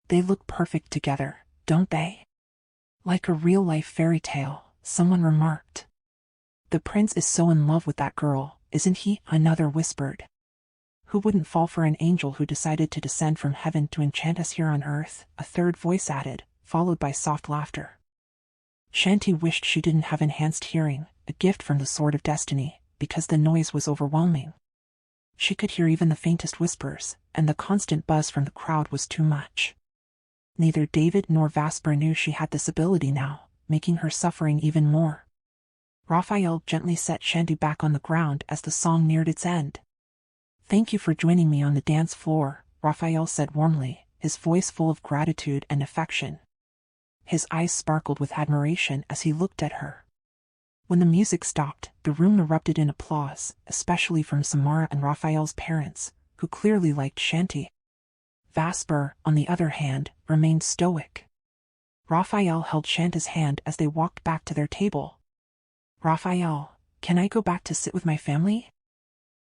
"They look perfect together, don't they?" "Like a real-life fairy tale," someone remarked. "The prince is so in love with that girl, isn't he?" another whispered. "Who wouldn't fall for an angel who decided to descend from heaven to enchant us here on earth?" a third voice added, followed by soft laughter. Shanti wished she didn't have enhanced hearing, a gift from the Sword of Destiny, because the noise was overwhelming. She could hear even the faintest whispers, and the constant buzz from the crowd was too much. Neither David nor Vasper knew she had this ability now, making her suffering even more. Raphael gently set Shanti back on the ground as the song neared its end. "Thank you for joining me on the dance floor," Raphael said warmly, his voice full of gratitude and affection. His eyes sparkled with admiration as he looked at her. When the music stopped, the room erupted in applause, especially from Samara and Raphael's parents, who clearly liked Shanti. Vasper, on the other hand, remained stoic. Raphael held Shanta's hand as they walked back to their table. "Raphael, can I go back to sit with my family?"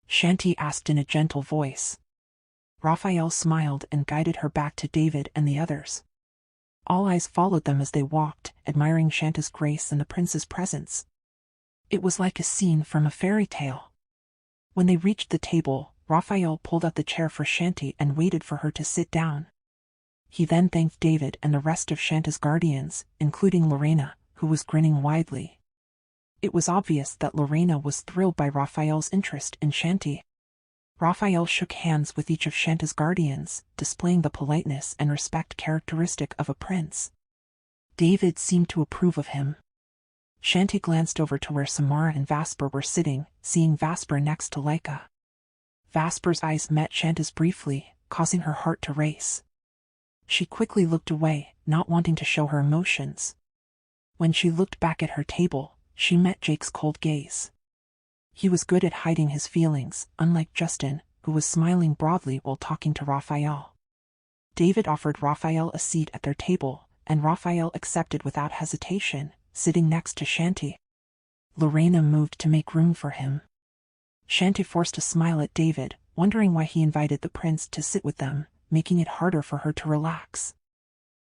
Shanti asked in a gentle voice. Raphael smiled and guided her back to David and the others. All eyes followed them as they walked, admiring Shanta's grace and the prince's presence. It was like a scene from a fairy tale. When they reached the table, Raphael pulled out the chair for Shanti and waited for her to sit down. He then thanked David and the rest of Shanta's guardians, including Lorena, who was grinning widely. It was obvious that Lorena was thrilled by Raphael's interest in Shanti. Raphael shook hands with each of Shanta's guardians, displaying the politeness and respect characteristic of a prince. David seemed to approve of him. Shanti glanced over to where Samara and Vasper were sitting, seeing Vasper next to Laika. Vasper's eyes met Shanta's briefly, causing her heart to race. She quickly looked away, not wanting to show her emotions. When she looked back at her table, she met Jake's cold gaze. He was good at hiding his feelings, unlike Justin, who was smiling broadly while talking to Raphael. David offered Raphael a seat at their table, and Raphael accepted without hesitation, sitting next to Shanti. Lorena moved to make room for him. Shanti forced a smile at David, wondering why he invited the prince to sit with them, making it harder for her to relax.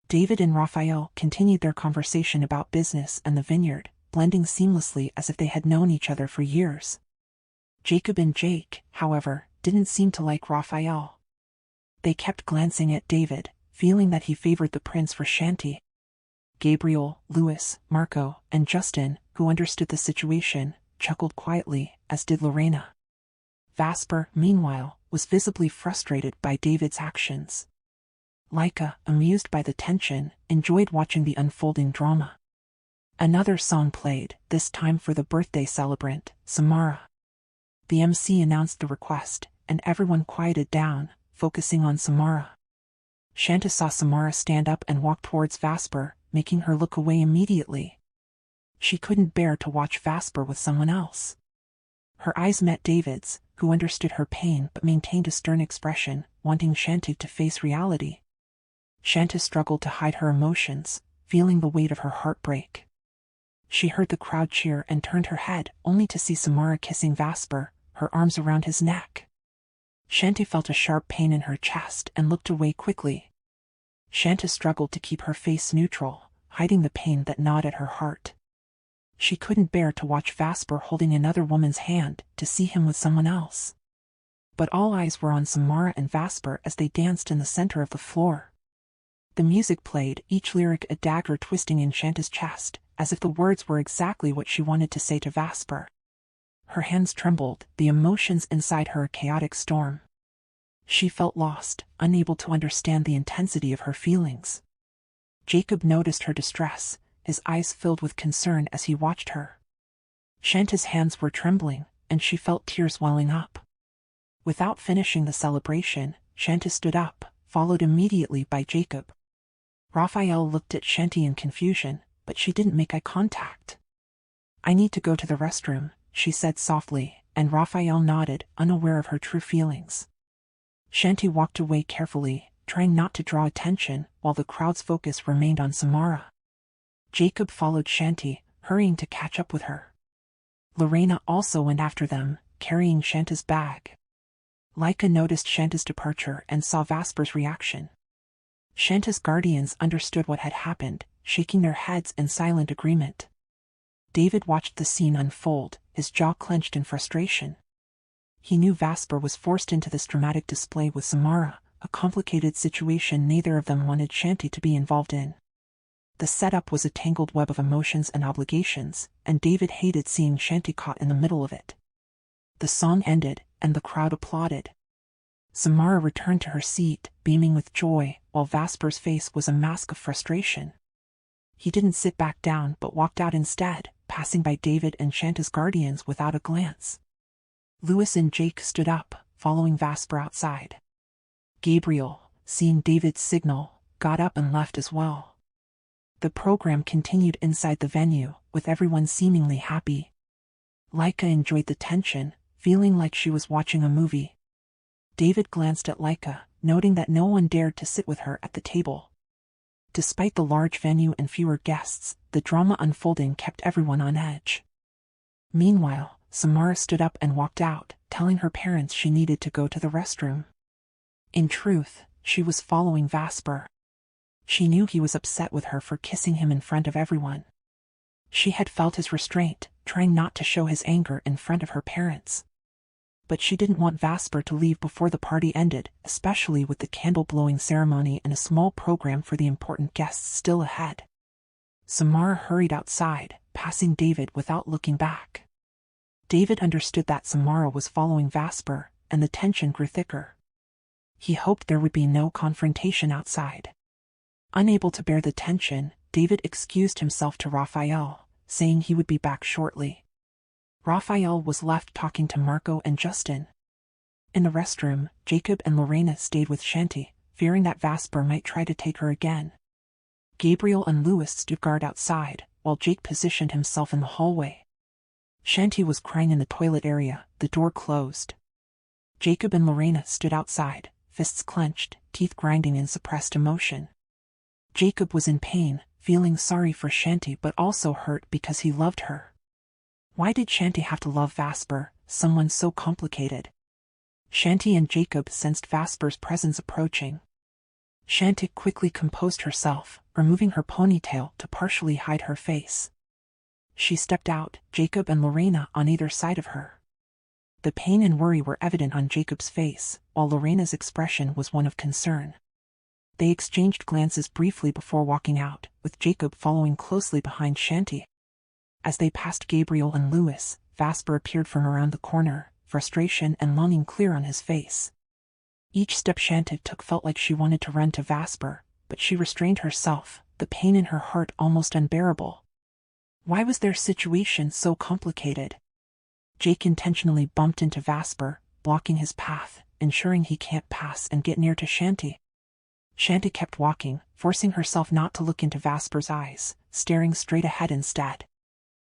David and Raphael continued their conversation about business and the vineyard, blending seamlessly as if they had known each other for years. Jacob and Jake, however, didn't seem to like Raphael. They kept glancing at David, feeling that he favored the prince for Shanti. Gabriel, Louis, Marco, and Justin, who understood the situation, chuckled quietly, as did Lorena. Vasper, meanwhile, was visibly frustrated by David's actions. Laika, amused by the tension, enjoyed watching the unfolding drama. Another song played, this time for the birthday celebrant, Samara. The MC announced the request, and everyone quieted down, focusing on Samara. Shanta saw Samara stand up and walk towards Vasper, making her look away immediately. She couldn't bear to watch Vasper with someone else. Her eyes met David's, who understood her pain but maintained a stern expression, wanting Shanti to face reality. Shanta struggled to hide her emotions, feeling the weight of her heartbreak. She heard the crowd cheer and turned her head, only to see Samara kissing Vasper, her arms around his neck. Shanti felt a sharp pain in her chest and looked away quickly. Shanta struggled to keep her face neutral, hiding the pain that gnawed at her heart. She couldn't bear to watch Vasper holding another woman's hand, to see him with someone else. But all eyes were on Samara and Vasper as they danced in the center of the floor. The music played, each lyric a dagger twisting in Shanta's chest, as if the words were exactly what she wanted to say to Vasper. Her hands trembled, the emotions inside her a chaotic storm. She felt lost, unable to understand the intensity of her feelings. Jacob noticed her distress, his eyes filled with concern as he watched her. Shanta's hands were trembling, and she felt tears welling up. Without finishing the celebration, Shanta stood up, followed immediately by Jacob. Raphael looked at Shanti in confusion, but she didn't make eye contact. "I need to go to the restroom," she said softly, and Raphael nodded, unaware of her true feelings. Shanti walked away carefully, trying not to draw attention, while the crowd's focus remained on Samara. Jacob followed Shanti, hurrying to catch up with her. Lorena also went after them, carrying Shanta's bag. Laika noticed Shanta's departure and saw Vasper's reaction. Shanta's guardians understood what had happened, shaking their heads in silent agreement. David watched the scene unfold, his jaw clenched in frustration. He knew Vasper was forced into this dramatic display with Samara, a complicated situation neither of them wanted Shanti to be involved in. The setup was a tangled web of emotions and obligations, and David hated seeing Shanti caught in the middle of it. The song ended, and the crowd applauded. Samara returned to her seat, beaming with joy, while Vasper's face was a mask of frustration. He didn't sit back down but walked out instead, passing by David and Shanta's guardians without a glance. Louis and Jake stood up, following Vasper outside. Gabriel, seeing David's signal, got up and left as well. The program continued inside the venue, with everyone seemingly happy. Laika enjoyed the tension, feeling like she was watching a movie. David glanced at Laika, noting that no one dared to sit with her at the table. Despite the large venue and fewer guests, the drama unfolding kept everyone on edge. Meanwhile, Samara stood up and walked out, telling her parents she needed to go to the restroom. In truth, she was following Vasper. She knew he was upset with her for kissing him in front of everyone. She had felt his restraint, trying not to show his anger in front of her parents. But she didn't want Vasper to leave before the party ended, especially with the candle-blowing ceremony and a small program for the important guests still ahead. Samara hurried outside, passing David without looking back. David understood that Samara was following Vasper, and the tension grew thicker. He hoped there would be no confrontation outside. Unable to bear the tension, David excused himself to Raphael, saying he would be back shortly. Raphael was left talking to Marco and Justin. In the restroom, Jacob and Lorena stayed with Shanti, fearing that Vasper might try to take her again. Gabriel and Louis stood guard outside, while Jake positioned himself in the hallway. Shanti was crying in the toilet area, the door closed. Jacob and Lorena stood outside, fists clenched, teeth grinding in suppressed emotion. Jacob was in pain, feeling sorry for Shanti but also hurt because he loved her. Why did Shanti have to love Vasper, someone so complicated? Shanti and Jacob sensed Vasper's presence approaching. Shanti quickly composed herself, removing her ponytail to partially hide her face. She stepped out, Jacob and Lorena on either side of her. The pain and worry were evident on Jacob's face, while Lorena's expression was one of concern. They exchanged glances briefly before walking out, with Jacob following closely behind Shanti. As they passed Gabriel and Louis, Vasper appeared from around the corner, frustration and longing clear on his face. Each step Shanti took felt like she wanted to run to Vasper, but she restrained herself, the pain in her heart almost unbearable. Why was their situation so complicated? Jake intentionally bumped into Vasper, blocking his path, ensuring he can't pass and get near to Shanti. Shanti kept walking, forcing herself not to look into Vasper's eyes, staring straight ahead instead.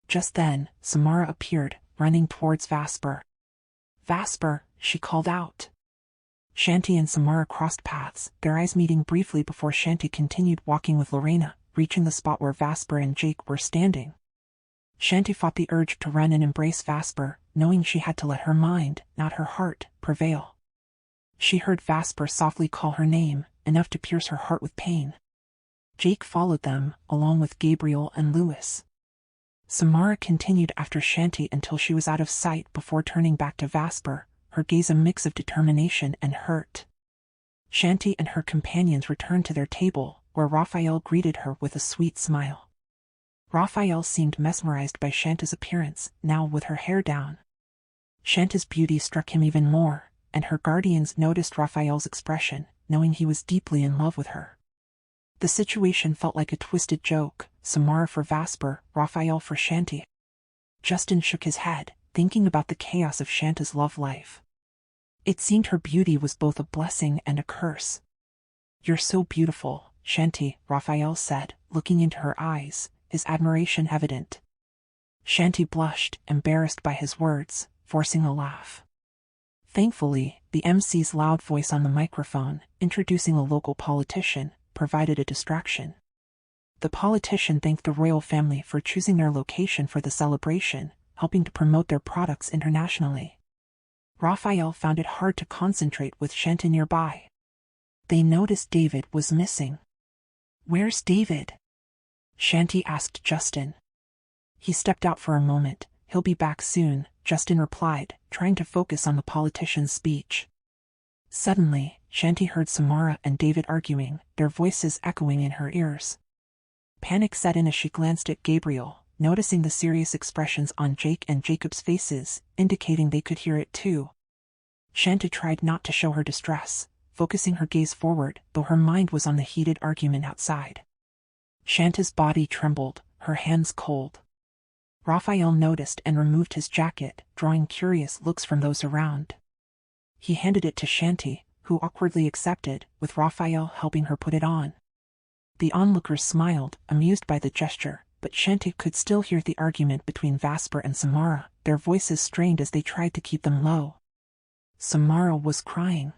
Just then, Samara appeared, running towards Vasper. "Vasper," she called out. Shanti and Samara crossed paths, their eyes meeting briefly before Shanti continued walking with Lorena, reaching the spot where Vasper and Jake were standing. Shanti fought the urge to run and embrace Vasper, knowing she had to let her mind, not her heart, prevail. She heard Vasper softly call her name, enough to pierce her heart with pain. Jake followed them, along with Gabriel and Louis. Samara continued after Shanti until she was out of sight before turning back to Vasper, her gaze a mix of determination and hurt. Shanti and her companions returned to their table, where Raphael greeted her with a sweet smile. Raphael seemed mesmerized by Shanti's appearance, now with her hair down. Shanti's beauty struck him even more, and her guardians noticed Raphael's expression, knowing he was deeply in love with her. The situation felt like a twisted joke, Samara for Vasper, Raphael for Shanti. Justin shook his head, thinking about the chaos of Shanti's love life. It seemed her beauty was both a blessing and a curse. "You're so beautiful, Shanti," Raphael said, looking into her eyes, his admiration evident. Shanti blushed, embarrassed by his words, forcing a laugh. Thankfully, the MC's loud voice on the microphone, introducing a local politician, provided a distraction. The politician thanked the royal family for choosing their location for the celebration, helping to promote their products internationally. Raphael found it hard to concentrate with Shanti nearby. They noticed David was missing. "Where's David?" Shanti asked Justin. "He stepped out for a moment, he'll be back soon," Justin replied, trying to focus on the politician's speech. Suddenly, Shanti heard Samara and David arguing, their voices echoing in her ears. Panic set in as she glanced at Gabriel, noticing the serious expressions on Jake and Jacob's faces, indicating they could hear it too. Shanti tried not to show her distress, focusing her gaze forward, though her mind was on the heated argument outside. Shanti's body trembled, her hands cold. Raphael noticed and removed his jacket, drawing curious looks from those around. He handed it to Shanti, who awkwardly accepted, with Raphael helping her put it on. The onlookers smiled, amused by the gesture, but Shanti could still hear the argument between Vasper and Samara, their voices strained as they tried to keep them low. Samara was crying.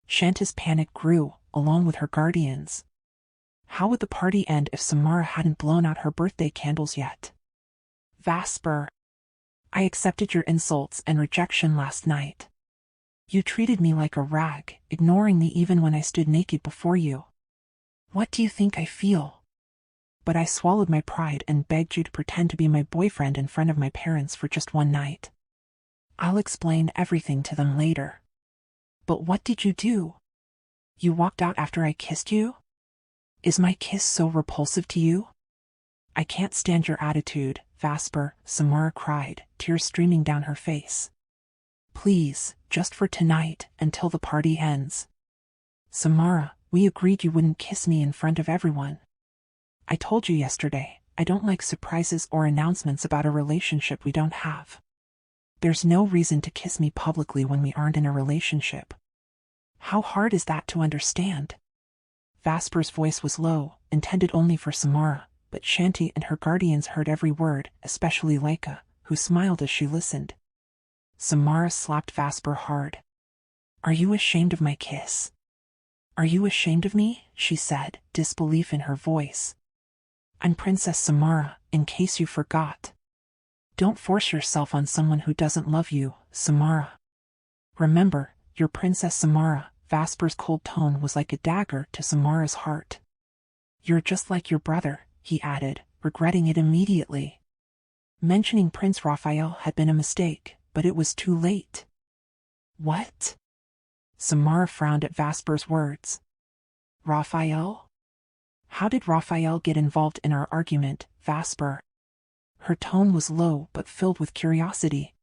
Shanti's panic grew, along with her guardians. How would the party end if Samara hadn't blown out her birthday candles yet? "Vasper, I accepted your insults and rejection last night. You treated me like a rag, ignoring me even when I stood naked before you. What do you think I feel? But I swallowed my pride and begged you to pretend to be my boyfriend in front of my parents for just one night. I'll explain everything to them later. But what did you do? You walked out after I kissed you? Is my kiss so repulsive to you? I can't stand your attitude, Vasper," Samara cried, tears streaming down her face. "Please, just for tonight, until the party ends. Samara, we agreed you wouldn't kiss me in front of everyone. I told you yesterday, I don't like surprises or announcements about a relationship we don't have. There's no reason to kiss me publicly when we aren't in a relationship. How hard is that to understand?" Vasper's voice was low, intended only for Samara, but Shanti and her guardians heard every word, especially Laika, who smiled as she listened. Samara slapped Vasper hard. Are you ashamed of my kiss? Are you ashamed of me? She said, disbelief in her voice. I'm Princess Samara, in case you forgot. Don't force yourself on someone who doesn't love you, Samara. Remember, you're Princess Samara. Vasper's cold tone was like a dagger to Samara's heart. You're just like your brother, he added, regretting it immediately. Mentioning Prince Raphael had been a mistake, but it was too late. What? Samara frowned at Vasper's words. Raphael? How did Raphael get involved in our argument, Vasper? Her tone was low but filled with curiosity.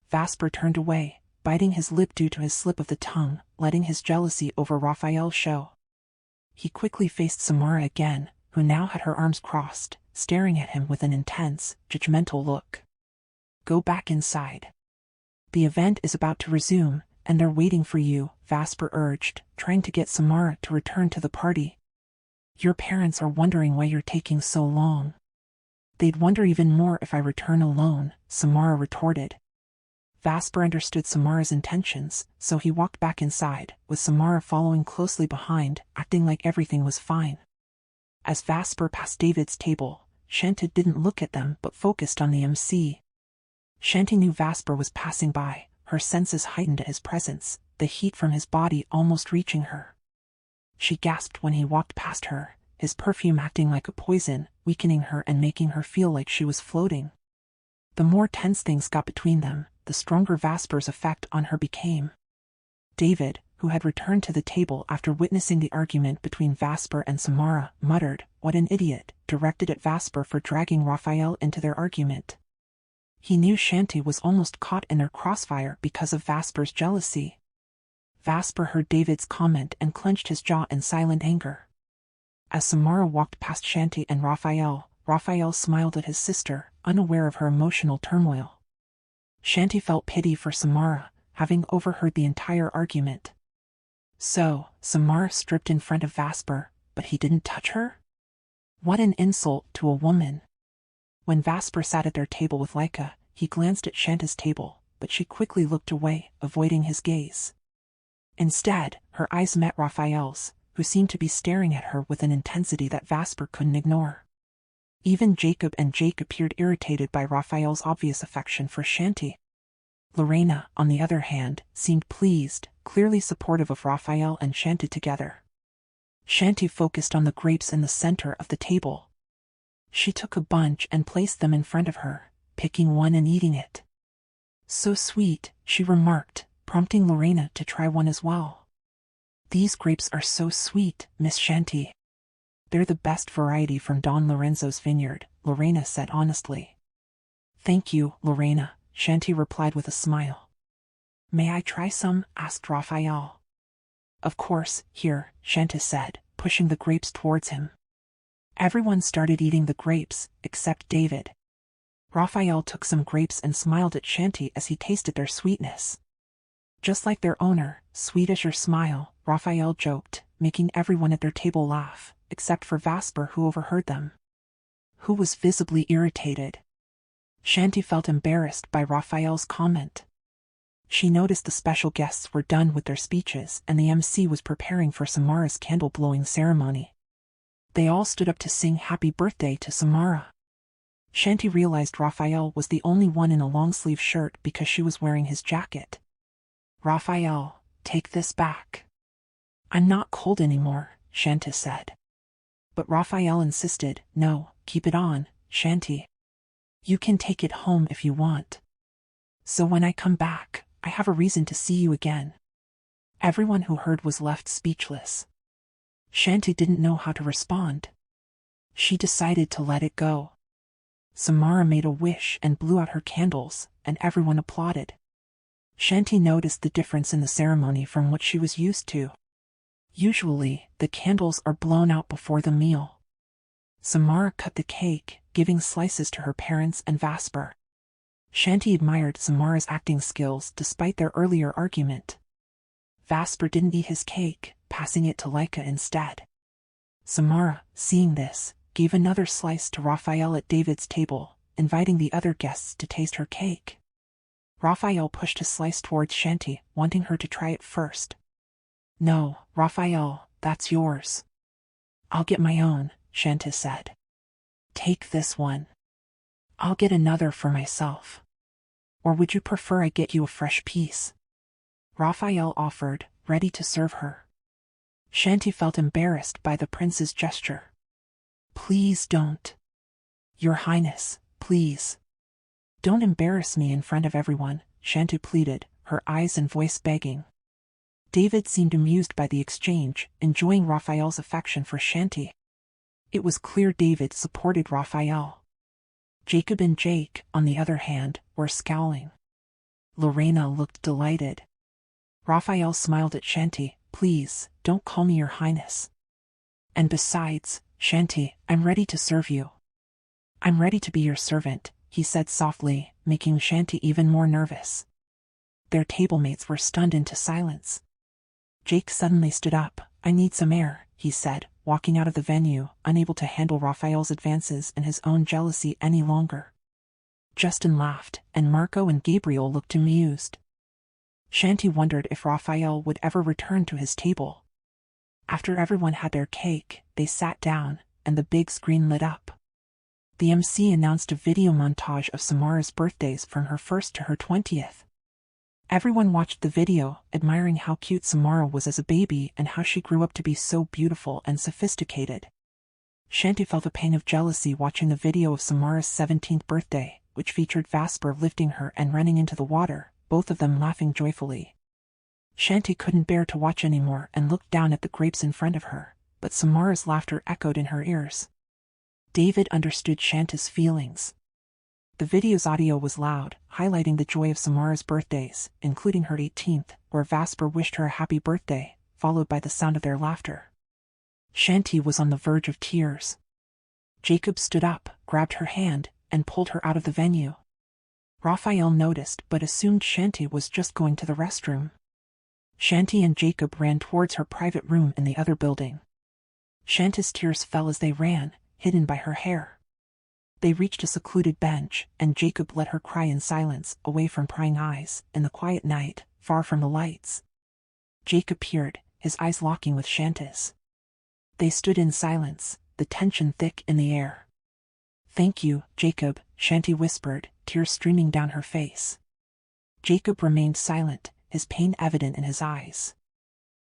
Vasper turned away, biting his lip due to his slip of the tongue, letting his jealousy over Raphael show. He quickly faced Samara again, who now had her arms crossed, staring at him with an intense, judgmental look. Go back inside. The event is about to resume, and they're waiting for you, Vasper urged, trying to get Samara to return to the party. Your parents are wondering why you're taking so long. They'd wonder even more if I return alone, Samara retorted. Vasper understood Samara's intentions, so he walked back inside, with Samara following closely behind, acting like everything was fine. As Vasper passed David's table, Shanti didn't look at them but focused on the MC. Shanti knew Vasper was passing by, her senses heightened at his presence, the heat from his body almost reaching her. She gasped when he walked past her, his perfume acting like a poison, weakening her and making her feel like she was floating. The more tense things got between them, the stronger Vasper's effect on her became. David, who had returned to the table after witnessing the argument between Vasper and Samara, muttered, "What an idiot," directed at Vasper for dragging Raphael into their argument. He knew Shanti was almost caught in their crossfire because of Vasper's jealousy. Vasper heard David's comment and clenched his jaw in silent anger. As Samara walked past Shanti and Raphael smiled at his sister, unaware of her emotional turmoil. Shanti felt pity for Samara, having overheard the entire argument. So, Samara stripped in front of Vasper, but he didn't touch her? What an insult to a woman. When Vasper sat at their table with Laika, he glanced at Shanti's table, but she quickly looked away, avoiding his gaze. Instead, her eyes met Raphael's, who seemed to be staring at her with an intensity that Vasper couldn't ignore. Even Jacob and Jake appeared irritated by Raphael's obvious affection for Shanti. Lorena, on the other hand, seemed pleased, clearly supportive of Raphael and Shanti together. Shanti focused on the grapes in the center of the table. She took a bunch and placed them in front of her, picking one and eating it. So sweet, she remarked, prompting Lorena to try one as well. These grapes are so sweet, Miss Shanti. They're the best variety from Don Lorenzo's vineyard, Lorena said honestly. Thank you, Lorena, Shanti replied with a smile. May I try some? Asked Raphael. Of course, here, Shanti said, pushing the grapes towards him. Everyone started eating the grapes, except David. Raphael took some grapes and smiled at Shanti as he tasted their sweetness. Just like their owner, sweet as your smile, Raphael joked, making everyone at their table laugh, except for Vasper, who overheard them. Who was visibly irritated. Shanti felt embarrassed by Raphael's comment. She noticed the special guests were done with their speeches and the MC was preparing for Samara's candle-blowing ceremony. They all stood up to sing happy birthday to Samara. Shanti realized Raphael was the only one in a long-sleeve shirt because she was wearing his jacket. Raphael, take this back. I'm not cold anymore, Shanti said. But Raphael insisted, no, keep it on, Shanti. You can take it home if you want. So when I come back, I have a reason to see you again. Everyone who heard was left speechless. Shanti didn't know how to respond. She decided to let it go. Samara made a wish and blew out her candles, and everyone applauded. Shanti noticed the difference in the ceremony from what she was used to. Usually, the candles are blown out before the meal. Samara cut the cake, giving slices to her parents and Vasper. Shanti admired Samara's acting skills despite their earlier argument. Vasper didn't eat his cake, passing it to Laika instead. Samara, seeing this, gave another slice to Raphael at David's table, inviting the other guests to taste her cake. Raphael pushed his slice towards Shanti, wanting her to try it first. No, Raphael, that's yours. I'll get my own, Shanti said. Take this one. I'll get another for myself. Or would you prefer I get you a fresh piece? Raphael offered, ready to serve her. Shanti felt embarrassed by the prince's gesture. Please don't. Your Highness, please. Don't embarrass me in front of everyone, Shanti pleaded, her eyes and voice begging. David seemed amused by the exchange, enjoying Raphael's affection for Shanti. It was clear David supported Raphael. Jacob and Jake, on the other hand, were scowling. Lorena looked delighted. Raphael smiled at Shanti. Please, don't call me your Highness. And besides, Shanti, I'm ready to serve you. I'm ready to be your servant, he said softly, making Shanti even more nervous. Their tablemates were stunned into silence. Jake suddenly stood up. I need some air, he said, walking out of the venue, unable to handle Raphael's advances and his own jealousy any longer. Justin laughed, and Marco and Gabriel looked amused. Shanti wondered if Raphael would ever return to his table. After everyone had their cake, they sat down, and the big screen lit up. The MC announced a video montage of Samara's birthdays from her 1st to her 20th. Everyone watched the video, admiring how cute Samara was as a baby and how she grew up to be so beautiful and sophisticated. Shanti felt a pang of jealousy watching the video of Samara's 17th birthday, which featured Vasper lifting her and running into the water, both of them laughing joyfully. Shanti couldn't bear to watch anymore and looked down at the grapes in front of her, but Samara's laughter echoed in her ears. David understood Shanti's feelings. The video's audio was loud, highlighting the joy of Samara's birthdays, including her 18th, where Vasper wished her a happy birthday, followed by the sound of their laughter. Shanti was on the verge of tears. Jacob stood up, grabbed her hand, and pulled her out of the venue. Raphael noticed but assumed Shanti was just going to the restroom. Shanti and Jacob ran towards her private room in the other building. Shanti's tears fell as they ran, hidden by her hair. They reached a secluded bench, and Jacob let her cry in silence, away from prying eyes, in the quiet night, far from the lights. Jacob peered, his eyes locking with Shanti's. They stood in silence, the tension thick in the air. Thank you, Jacob, Shanti whispered, tears streaming down her face. Jacob remained silent, his pain evident in his eyes.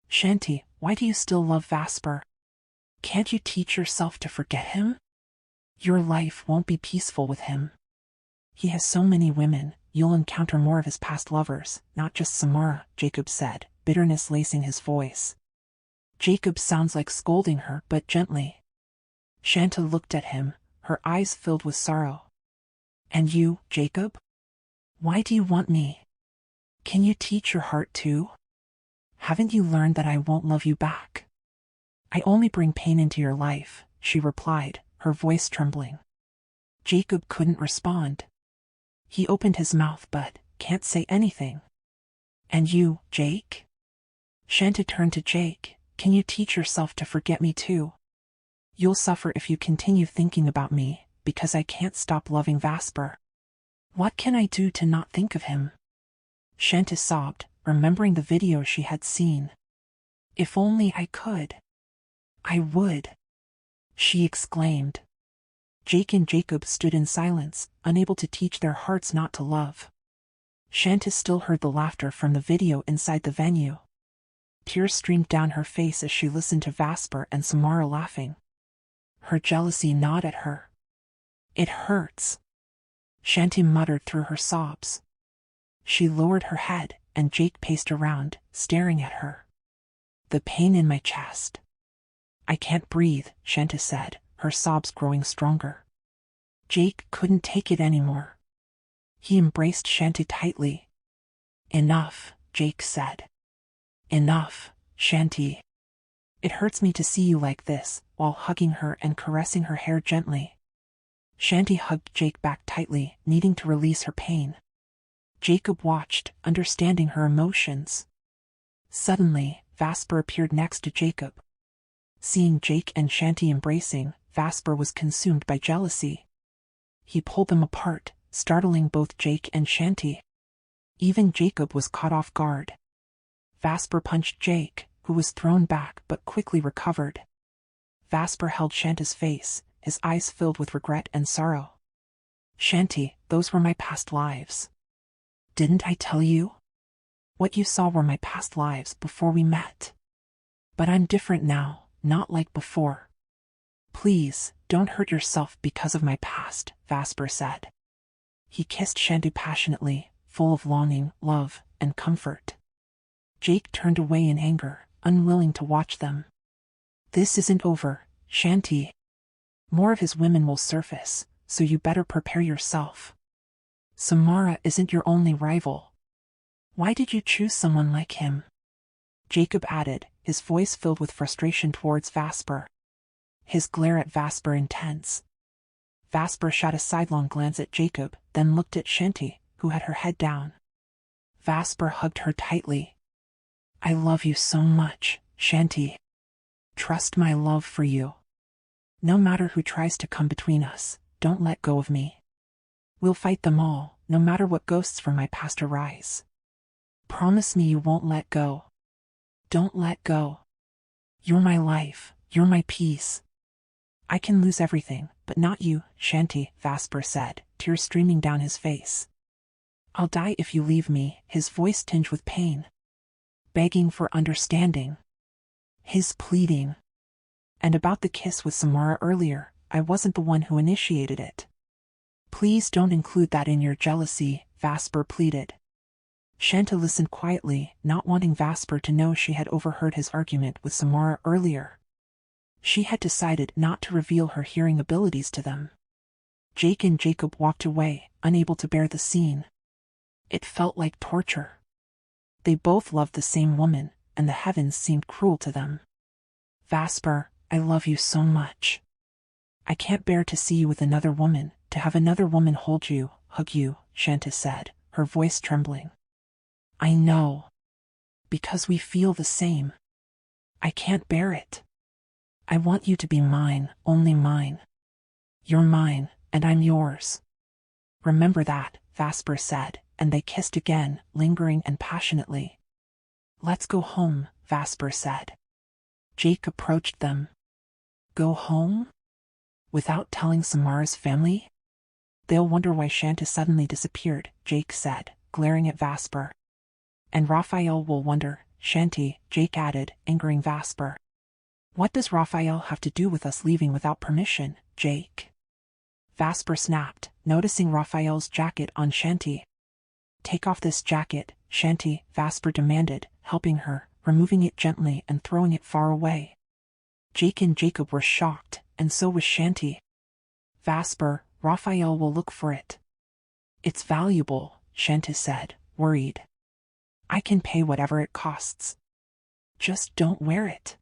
Shanti, why do you still love Vasper? Can't you teach yourself to forget him? Your life won't be peaceful with him. He has so many women, you'll encounter more of his past lovers, not just Samara, Jacob said, bitterness lacing his voice. Jacob sounds like scolding her, but gently. Shanta looked at him, her eyes filled with sorrow. And you, Jacob? Why do you want me? Can you teach your heart too? Haven't you learned that I won't love you back? I only bring pain into your life, she replied, her voice trembling. Jacob couldn't respond. He opened his mouth but can't say anything. And you, Jake? Shanta turned to Jake. Can you teach yourself to forget me too? You'll suffer if you continue thinking about me, because I can't stop loving Vasper. What can I do to not think of him? Shanta sobbed, remembering the video she had seen. If only I could. I would. She exclaimed. Jake and Jacob stood in silence, unable to teach their hearts not to love. Shanta still heard the laughter from the video inside the venue. Tears streamed down her face as she listened to Vasper and Samara laughing. Her jealousy gnawed at her. It hurts. Shanti muttered through her sobs. She lowered her head, and Jake paced around, staring at her. The pain in my chest. I can't breathe, Shanta said, her sobs growing stronger. Jake couldn't take it anymore. He embraced Shanti tightly. Enough, Jake said. Enough, Shanti. It hurts me to see you like this, while hugging her and caressing her hair gently. Shanti hugged Jake back tightly, needing to release her pain. Jacob watched, understanding her emotions. Suddenly, Vasper appeared next to Jacob. Seeing Jake and Shanti embracing, Vasper was consumed by jealousy. He pulled them apart, startling both Jake and Shanti. Even Jacob was caught off guard. Vasper punched Jake, who was thrown back but quickly recovered. Vasper held Shanta's face, his eyes filled with regret and sorrow. Shanti, those were my past lives. Didn't I tell you? What you saw were my past lives before we met. But I'm different now, not like before. Please, don't hurt yourself because of my past, Vasper said. He kissed Shanti passionately, full of longing, love, and comfort. Jake turned away in anger, unwilling to watch them. This isn't over, Shanti. More of his women will surface, so you better prepare yourself. Samara isn't your only rival. Why did you choose someone like him? Jacob added, his voice filled with frustration towards Vasper. His glare at Vasper intense. Vasper shot a sidelong glance at Jacob, then looked at Shanti, who had her head down. Vasper hugged her tightly. I love you so much, Shanti. Trust my love for you. No matter who tries to come between us, don't let go of me. We'll fight them all, no matter what ghosts from my past arise. Promise me you won't let go. Don't let go. You're my life, you're my peace. I can lose everything, but not you, Shanti, Vasper said, tears streaming down his face. I'll die if you leave me, his voice tinged with pain. Begging for understanding. His pleading. And about the kiss with Samara earlier, I wasn't the one who initiated it. Please don't include that in your jealousy, Vasper pleaded. Shanta listened quietly, not wanting Vasper to know she had overheard his argument with Samara earlier. She had decided not to reveal her hearing abilities to them. Jake and Jacob walked away, unable to bear the scene. It felt like torture. They both loved the same woman, and the heavens seemed cruel to them. Vasper, I love you so much. I can't bear to see you with another woman, to have another woman hold you, hug you, Shanta said, her voice trembling. I know. Because we feel the same. I can't bear it. I want you to be mine, only mine. You're mine, and I'm yours. Remember that, Vasper said, and they kissed again, lingering and passionately. Let's go home, Vasper said. Jake approached them. Go home? Without telling Samara's family? They'll wonder why Shanta suddenly disappeared, Jake said, glaring at Vasper. And Raphael will wonder, Shanti, Jake added, angering Vasper. What does Raphael have to do with us leaving without permission, Jake? Vasper snapped, noticing Raphael's jacket on Shanti. Take off this jacket, Shanti, Vasper demanded, helping her, removing it gently and throwing it far away. Jake and Jacob were shocked, and so was Shanti. Vasper, Raphael will look for it. It's valuable, Shanti said, worried. I can pay whatever it costs. Just don't wear it,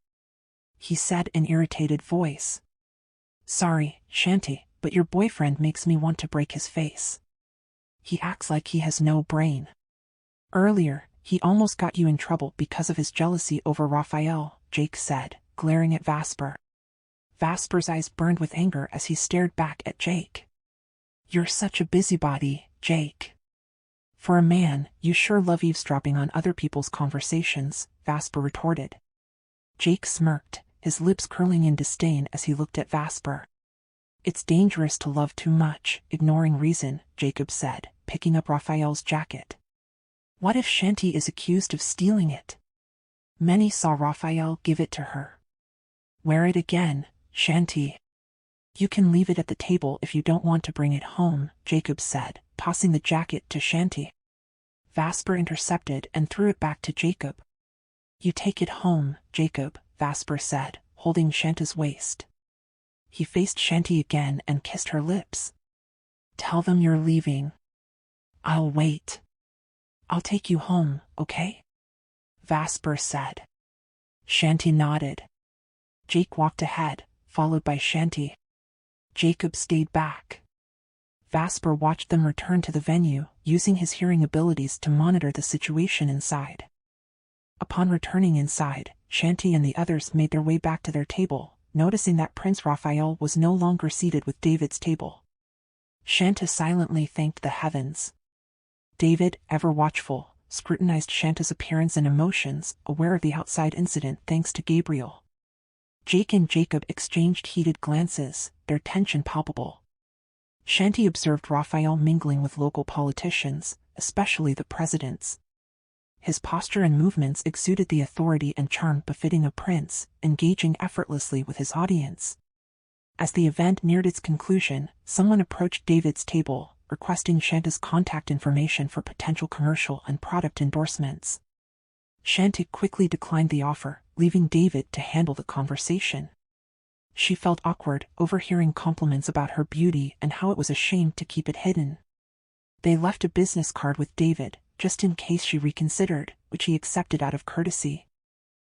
he said in irritated voice. Sorry, Shanti, but your boyfriend makes me want to break his face. He acts like he has no brain. Earlier, he almost got you in trouble because of his jealousy over Raphael, Jake said, glaring at Vasper. Vasper's eyes burned with anger as he stared back at Jake. You're such a busybody, Jake. For a man, you sure love eavesdropping on other people's conversations, Vasper retorted. Jake smirked, his lips curling in disdain as he looked at Vasper. It's dangerous to love too much, ignoring reason, Jacob said, picking up Raphael's jacket. What if Shanti is accused of stealing it? Many saw Raphael give it to her. Wear it again, Shanti. You can leave it at the table if you don't want to bring it home, Jacob said, tossing the jacket to Shanti. Vasper intercepted and threw it back to Jacob. You take it home, Jacob, Vasper said, holding Shanta's waist. He faced Shanti again and kissed her lips. Tell them you're leaving. I'll wait. I'll take you home, okay? Vasper said. Shanti nodded. Jake walked ahead, followed by Shanti. Jacob stayed back. Vasper watched them return to the venue, using his hearing abilities to monitor the situation inside. Upon returning inside, Shanti and the others made their way back to their table, noticing that Prince Raphael was no longer seated with David's table. Shanta silently thanked the heavens. David, ever watchful, scrutinized Shanta's appearance and emotions, aware of the outside incident thanks to Gabriel. Jake and Jacob exchanged heated glances, their tension palpable. Shanti observed Raphael mingling with local politicians, especially the presidents. His posture and movements exuded the authority and charm befitting a prince, engaging effortlessly with his audience. As the event neared its conclusion, someone approached David's table, requesting Shanta's contact information for potential commercial and product endorsements. Shanti quickly declined the offer, leaving David to handle the conversation. She felt awkward, overhearing compliments about her beauty and how it was a shame to keep it hidden. They left a business card with David, just in case she reconsidered, which he accepted out of courtesy.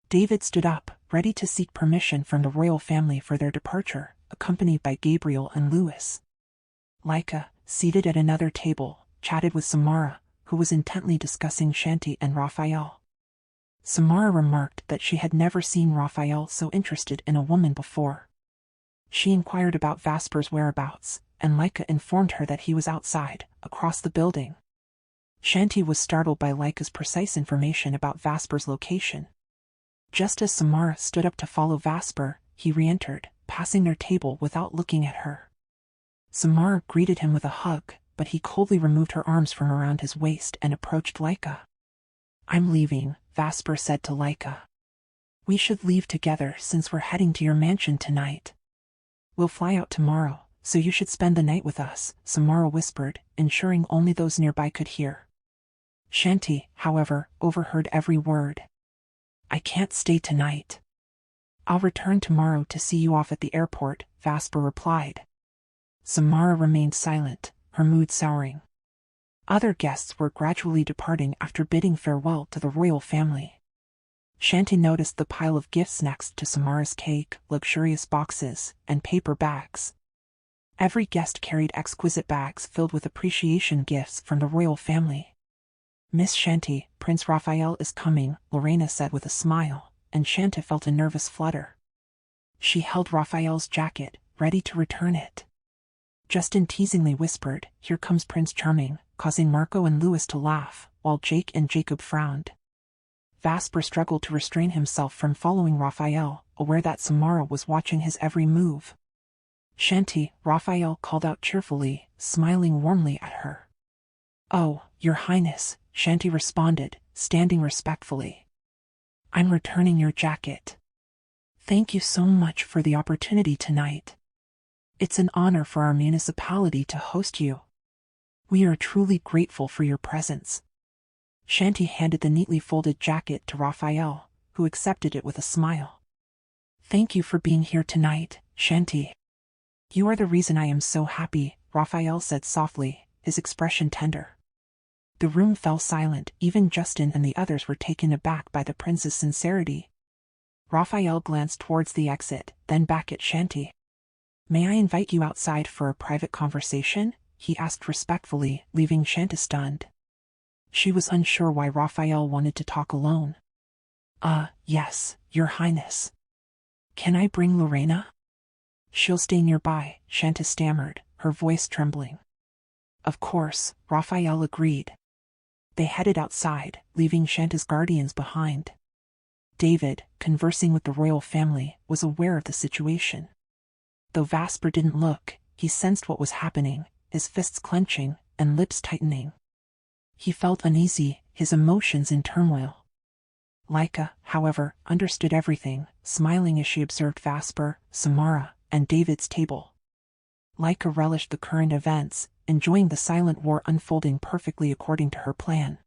David stood up, ready to seek permission from the royal family for their departure, accompanied by Gabriel and Louis. Laika, seated at another table, chatted with Samara, who was intently discussing Shanti and Raphael. Samara remarked that she had never seen Raphael so interested in a woman before. She inquired about Vasper's whereabouts, and Laika informed her that he was outside, across the building. Shanti was startled by Laika's precise information about Vasper's location. Just as Samara stood up to follow Vasper, he re-entered, passing their table without looking at her. Samara greeted him with a hug, but he coldly removed her arms from around his waist and approached Laika. "I'm leaving," Vasper said to Laika. "We should leave together since we're heading to your mansion tonight. We'll fly out tomorrow, so you should spend the night with us," Samara whispered, ensuring only those nearby could hear. Shanti, however, overheard every word. "I can't stay tonight. I'll return tomorrow to see you off at the airport," Vasper replied. Samara remained silent, her mood souring. Other guests were gradually departing after bidding farewell to the royal family. Shanti noticed the pile of gifts next to Samara's cake, luxurious boxes, and paper bags. Every guest carried exquisite bags filled with appreciation gifts from the royal family. "Miss Shanti, Prince Raphael is coming," Lorena said with a smile, and Shanti felt a nervous flutter. She held Raphael's jacket, ready to return it. Justin teasingly whispered, "Here comes Prince Charming," causing Marco and Louis to laugh, while Jake and Jacob frowned. Vasper struggled to restrain himself from following Raphael, aware that Samara was watching his every move. "Shanti," Raphael called out cheerfully, smiling warmly at her. "Oh, Your Highness," Shanti responded, standing respectfully. "I'm returning your jacket. Thank you so much for the opportunity tonight. It's an honor for our municipality to host you. We are truly grateful for your presence." Shanti handed the neatly folded jacket to Raphael, who accepted it with a smile. "Thank you for being here tonight, Shanti. You are the reason I am so happy," Raphael said softly, his expression tender. The room fell silent, even Justin and the others were taken aback by the prince's sincerity. Raphael glanced towards the exit, then back at Shanti. "May I invite you outside for a private conversation?" he asked respectfully, leaving Shanti stunned. She was unsure why Raphael wanted to talk alone. Yes, Your Highness. Can I bring Lorena?" "She'll stay nearby," Shanti stammered, her voice trembling. "Of course," Raphael agreed. They headed outside, leaving Shanti's guardians behind. David, conversing with the royal family, was aware of the situation. Though Vasper didn't look, he sensed what was happening, his fists clenching, and lips tightening. He felt uneasy, his emotions in turmoil. Laika, however, understood everything, smiling as she observed Vasper, Samara, and David's table. Laika relished the current events, enjoying the silent war unfolding perfectly according to her plan.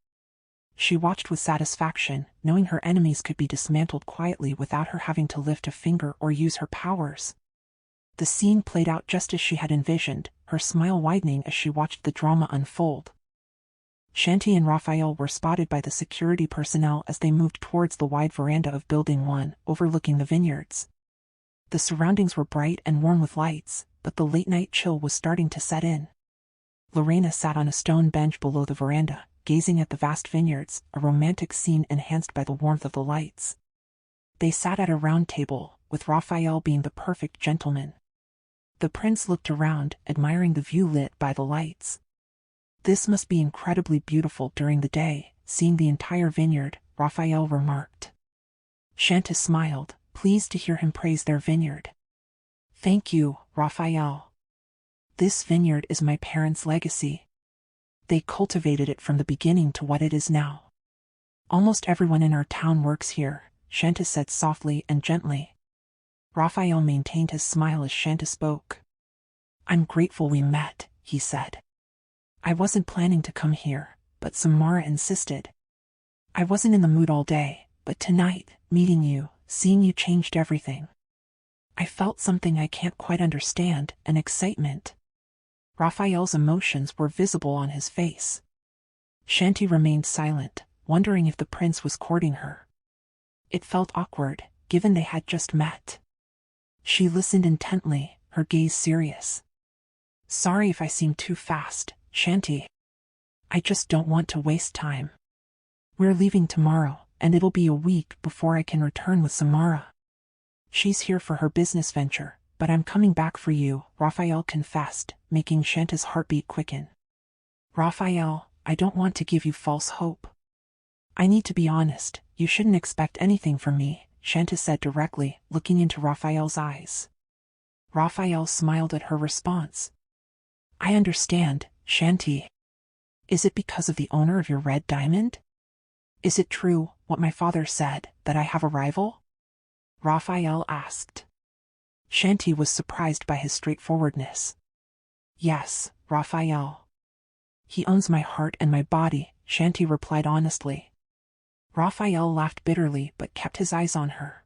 She watched with satisfaction, knowing her enemies could be dismantled quietly without her having to lift a finger or use her powers. The scene played out just as she had envisioned, her smile widening as she watched the drama unfold. Shanti and Raphael were spotted by the security personnel as they moved towards the wide veranda of Building 1, overlooking the vineyards. The surroundings were bright and warm with lights, but the late-night chill was starting to set in. Lorena sat on a stone bench below the veranda, gazing at the vast vineyards, a romantic scene enhanced by the warmth of the lights. They sat at a round table, with Raphael being the perfect gentleman. The prince looked around, admiring the view lit by the lights. This must be incredibly beautiful during the day, seeing the entire vineyard, Raphael remarked. Shantis smiled, pleased to hear him praise their vineyard. Thank you, Raphael. This vineyard is my parents' legacy. They cultivated it from the beginning to what it is now. Almost everyone in our town works here, Shantis said softly and gently. Raphael maintained his smile as Shantis spoke. I'm grateful we met, he said. I wasn't planning to come here, but Samara insisted. I wasn't in the mood all day, but tonight, meeting you, seeing you changed everything. I felt something I can't quite understand, an excitement. Raphael's emotions were visible on his face. Shanti remained silent, wondering if the prince was courting her. It felt awkward, given they had just met. She listened intently, her gaze serious. Sorry if I seem too fast, Shanti. I just don't want to waste time. We're leaving tomorrow, and it'll be a week before I can return with Samara. She's here for her business venture, but I'm coming back for you, Raphael confessed, making Shanti's heartbeat quicken. Raphael, I don't want to give you false hope. I need to be honest, you shouldn't expect anything from me, Shanti said directly, looking into Raphael's eyes. Raphael smiled at her response. I understand, Shanti. Is it because of the owner of your red diamond? Is it true, what my father said, that I have a rival? Raphael asked. Shanti was surprised by his straightforwardness. Yes, Raphael. He owns my heart and my body, Shanti replied honestly. Raphael laughed bitterly but kept his eyes on her.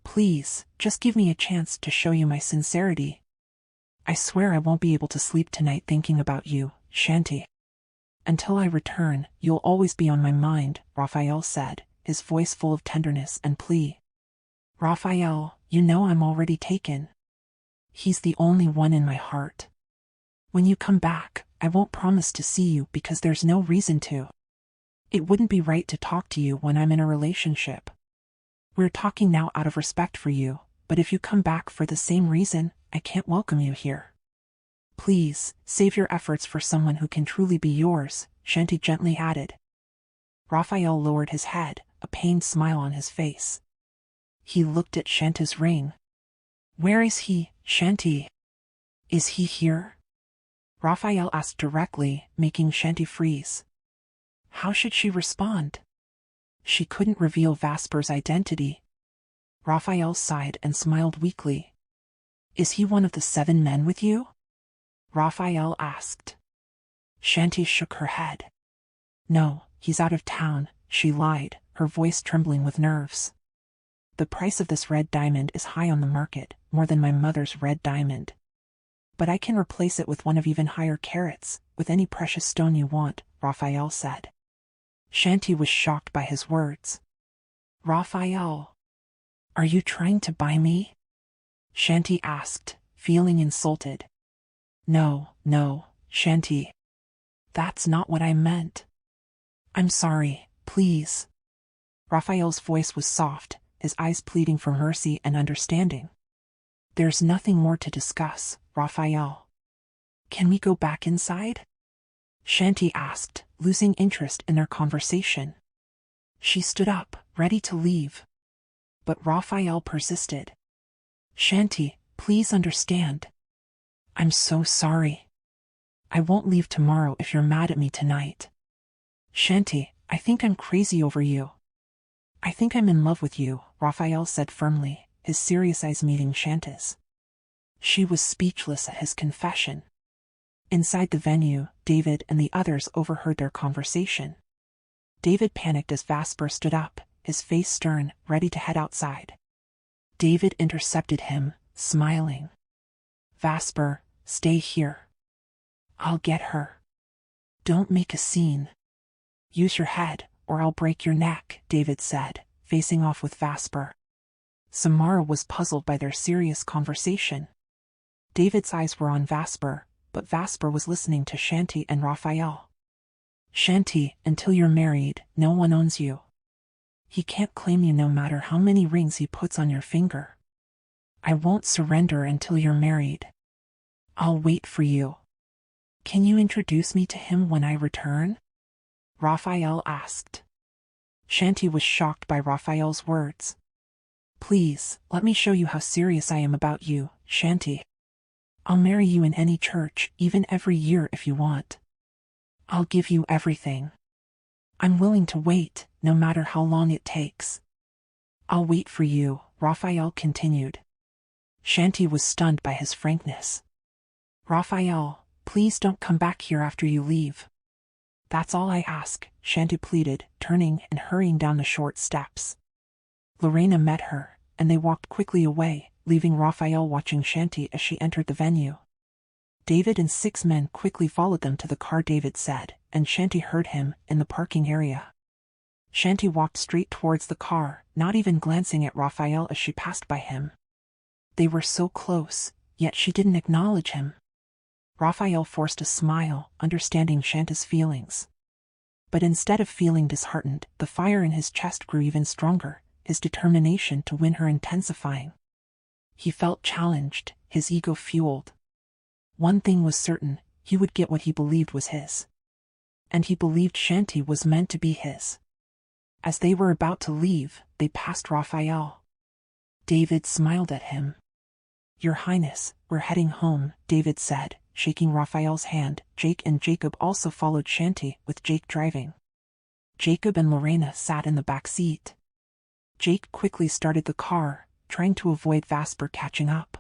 Please, just give me a chance to show you my sincerity. I swear I won't be able to sleep tonight thinking about you, Shanti. Until I return, you'll always be on my mind, Raphael said, his voice full of tenderness and plea. Raphael, you know I'm already taken. He's the only one in my heart. When you come back, I won't promise to see you because there's no reason to. It wouldn't be right to talk to you when I'm in a relationship. We're talking now out of respect for you, but if you come back for the same reason, I can't welcome you here. Please, save your efforts for someone who can truly be yours, Shanti gently added. Raphael lowered his head, a pained smile on his face. He looked at Shanti's ring. Where is he, Shanti? Is he here? Raphael asked directly, making Shanti freeze. How should she respond? She couldn't reveal Vasper's identity. Raphael sighed and smiled weakly. Is he one of the 7 men with you? Raphael asked. Shanti shook her head. No, he's out of town, she lied, her voice trembling with nerves. The price of this red diamond is high on the market, more than my mother's red diamond. But I can replace it with one of even higher carats, with any precious stone you want, Raphael said. Shanti was shocked by his words. Raphael, are you trying to buy me? Shanti asked, feeling insulted. No, Shanti. That's not what I meant. I'm sorry, please. Raphael's voice was soft, his eyes pleading for mercy and understanding. There's nothing more to discuss, Raphael. Can we go back inside? Shanti asked, losing interest in their conversation. She stood up, ready to leave. But Raphael persisted. Shanti, please understand. I'm so sorry. I won't leave tomorrow if you're mad at me tonight. Shanti, I think I'm crazy over you. I think I'm in love with you, Raphael said firmly, his serious eyes meeting Shanti's. She was speechless at his confession. Inside the venue, David and the others overheard their conversation. David panicked as Vasper stood up, his face stern, ready to head outside. David intercepted him, smiling. Vasper, stay here. I'll get her. Don't make a scene. Use your head, or I'll break your neck, David said, facing off with Vasper. Samara was puzzled by their serious conversation. David's eyes were on Vasper, but Vasper was listening to Shanti and Raphael. Shanti, until you're married, no one owns you. He can't claim you no matter how many rings he puts on your finger. I won't surrender until you're married. I'll wait for you. Can you introduce me to him when I return? Raphael asked. Shanti was shocked by Raphael's words. Please, let me show you how serious I am about you, Shanti. I'll marry you in any church, even every year if you want. I'll give you everything. I'm willing to wait, no matter how long it takes. I'll wait for you, Raphael continued. Shanti was stunned by his frankness. Raphael, please don't come back here after you leave. That's all I ask, Shanti pleaded, turning and hurrying down the short steps. Lorena met her, and they walked quickly away, leaving Raphael watching Shanti as she entered the venue. David and 6 men quickly followed them to the car, David said, and Shanti heard him in the parking area. Shanti walked straight towards the car, not even glancing at Raphael as she passed by him. They were so close, yet she didn't acknowledge him. Raphael forced a smile, understanding Shanti's feelings. But instead of feeling disheartened, the fire in his chest grew even stronger, his determination to win her intensifying. He felt challenged, his ego fueled. One thing was certain, he would get what he believed was his. And he believed Shanti was meant to be his. As they were about to leave, they passed Raphael. David smiled at him. Your Highness, we're heading home, David said, shaking Raphael's hand. Jake and Jacob also followed Shanti, with Jake driving. Jacob and Lorena sat in the back seat. Jake quickly started the car, trying to avoid Vasper catching up.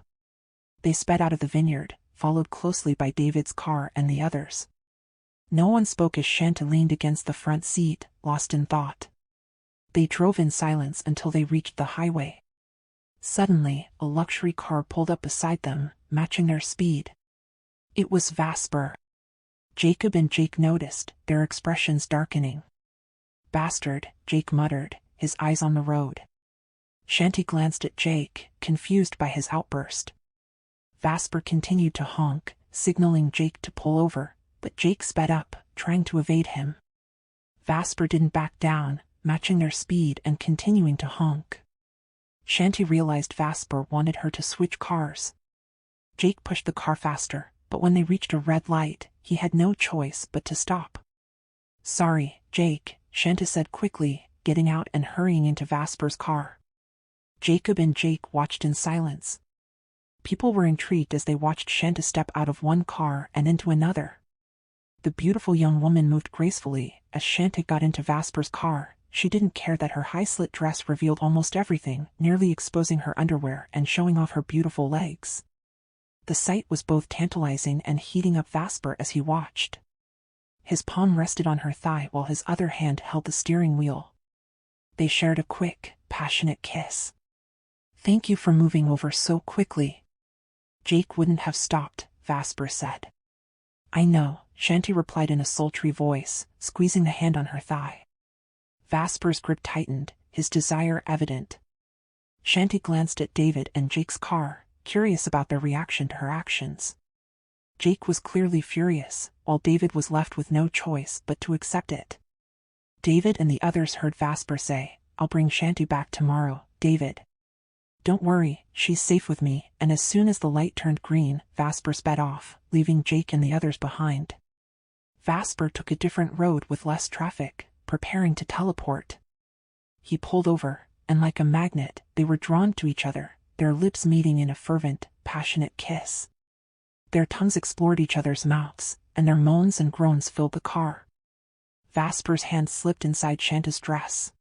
They sped out of the vineyard, followed closely by David's car and the others. No one spoke as Shanti leaned against the front seat, lost in thought. They drove in silence until they reached the highway. Suddenly, a luxury car pulled up beside them, matching their speed. It was Vasper. Jacob and Jake noticed, their expressions darkening. Bastard, Jake muttered, his eyes on the road. Shanti glanced at Jake, confused by his outburst. Vasper continued to honk, signaling Jake to pull over, but Jake sped up, trying to evade him. Vasper didn't back down, matching their speed and continuing to honk. Shanti realized Vasper wanted her to switch cars. Jake pushed the car faster, but when they reached a red light, he had no choice but to stop. Sorry, Jake, Shanti said quickly, getting out and hurrying into Vasper's car. Jacob and Jake watched in silence. People were intrigued as they watched Shanti step out of one car and into another. The beautiful young woman moved gracefully as Shanti got into Vasper's car. She didn't care that her high-slit dress revealed almost everything, nearly exposing her underwear and showing off her beautiful legs. The sight was both tantalizing and heating up Vasper as he watched. His palm rested on her thigh while his other hand held the steering wheel. They shared a quick, passionate kiss. Thank you for moving over so quickly. Jake wouldn't have stopped, Vasper said. I know, Shanti replied in a sultry voice, squeezing the hand on her thigh. Vasper's grip tightened, his desire evident. Shanti glanced at David and Jake's car, curious about their reaction to her actions. Jake was clearly furious, while David was left with no choice but to accept it. David and the others heard Vasper say, I'll bring Shanti back tomorrow, David. Don't worry, she's safe with me, and as soon as the light turned green, Vasper sped off, leaving Jake and the others behind. Vasper took a different road with less traffic, preparing to teleport. He pulled over, and like a magnet, they were drawn to each other, their lips meeting in a fervent, passionate kiss. Their tongues explored each other's mouths, and their moans and groans filled the car. Vasper's hand slipped inside Shanti's dress.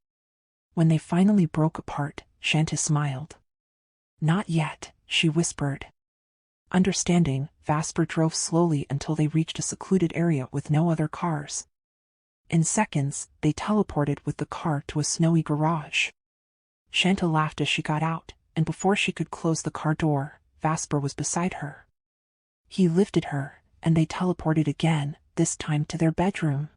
When they finally broke apart, Shanti smiled. Not yet, she whispered. Understanding, Vasper drove slowly until they reached a secluded area with no other cars. In seconds, they teleported with the car to a snowy garage. Shanti laughed as she got out, and before she could close the car door, Vasper was beside her. He lifted her, and they teleported again, this time to their bedroom.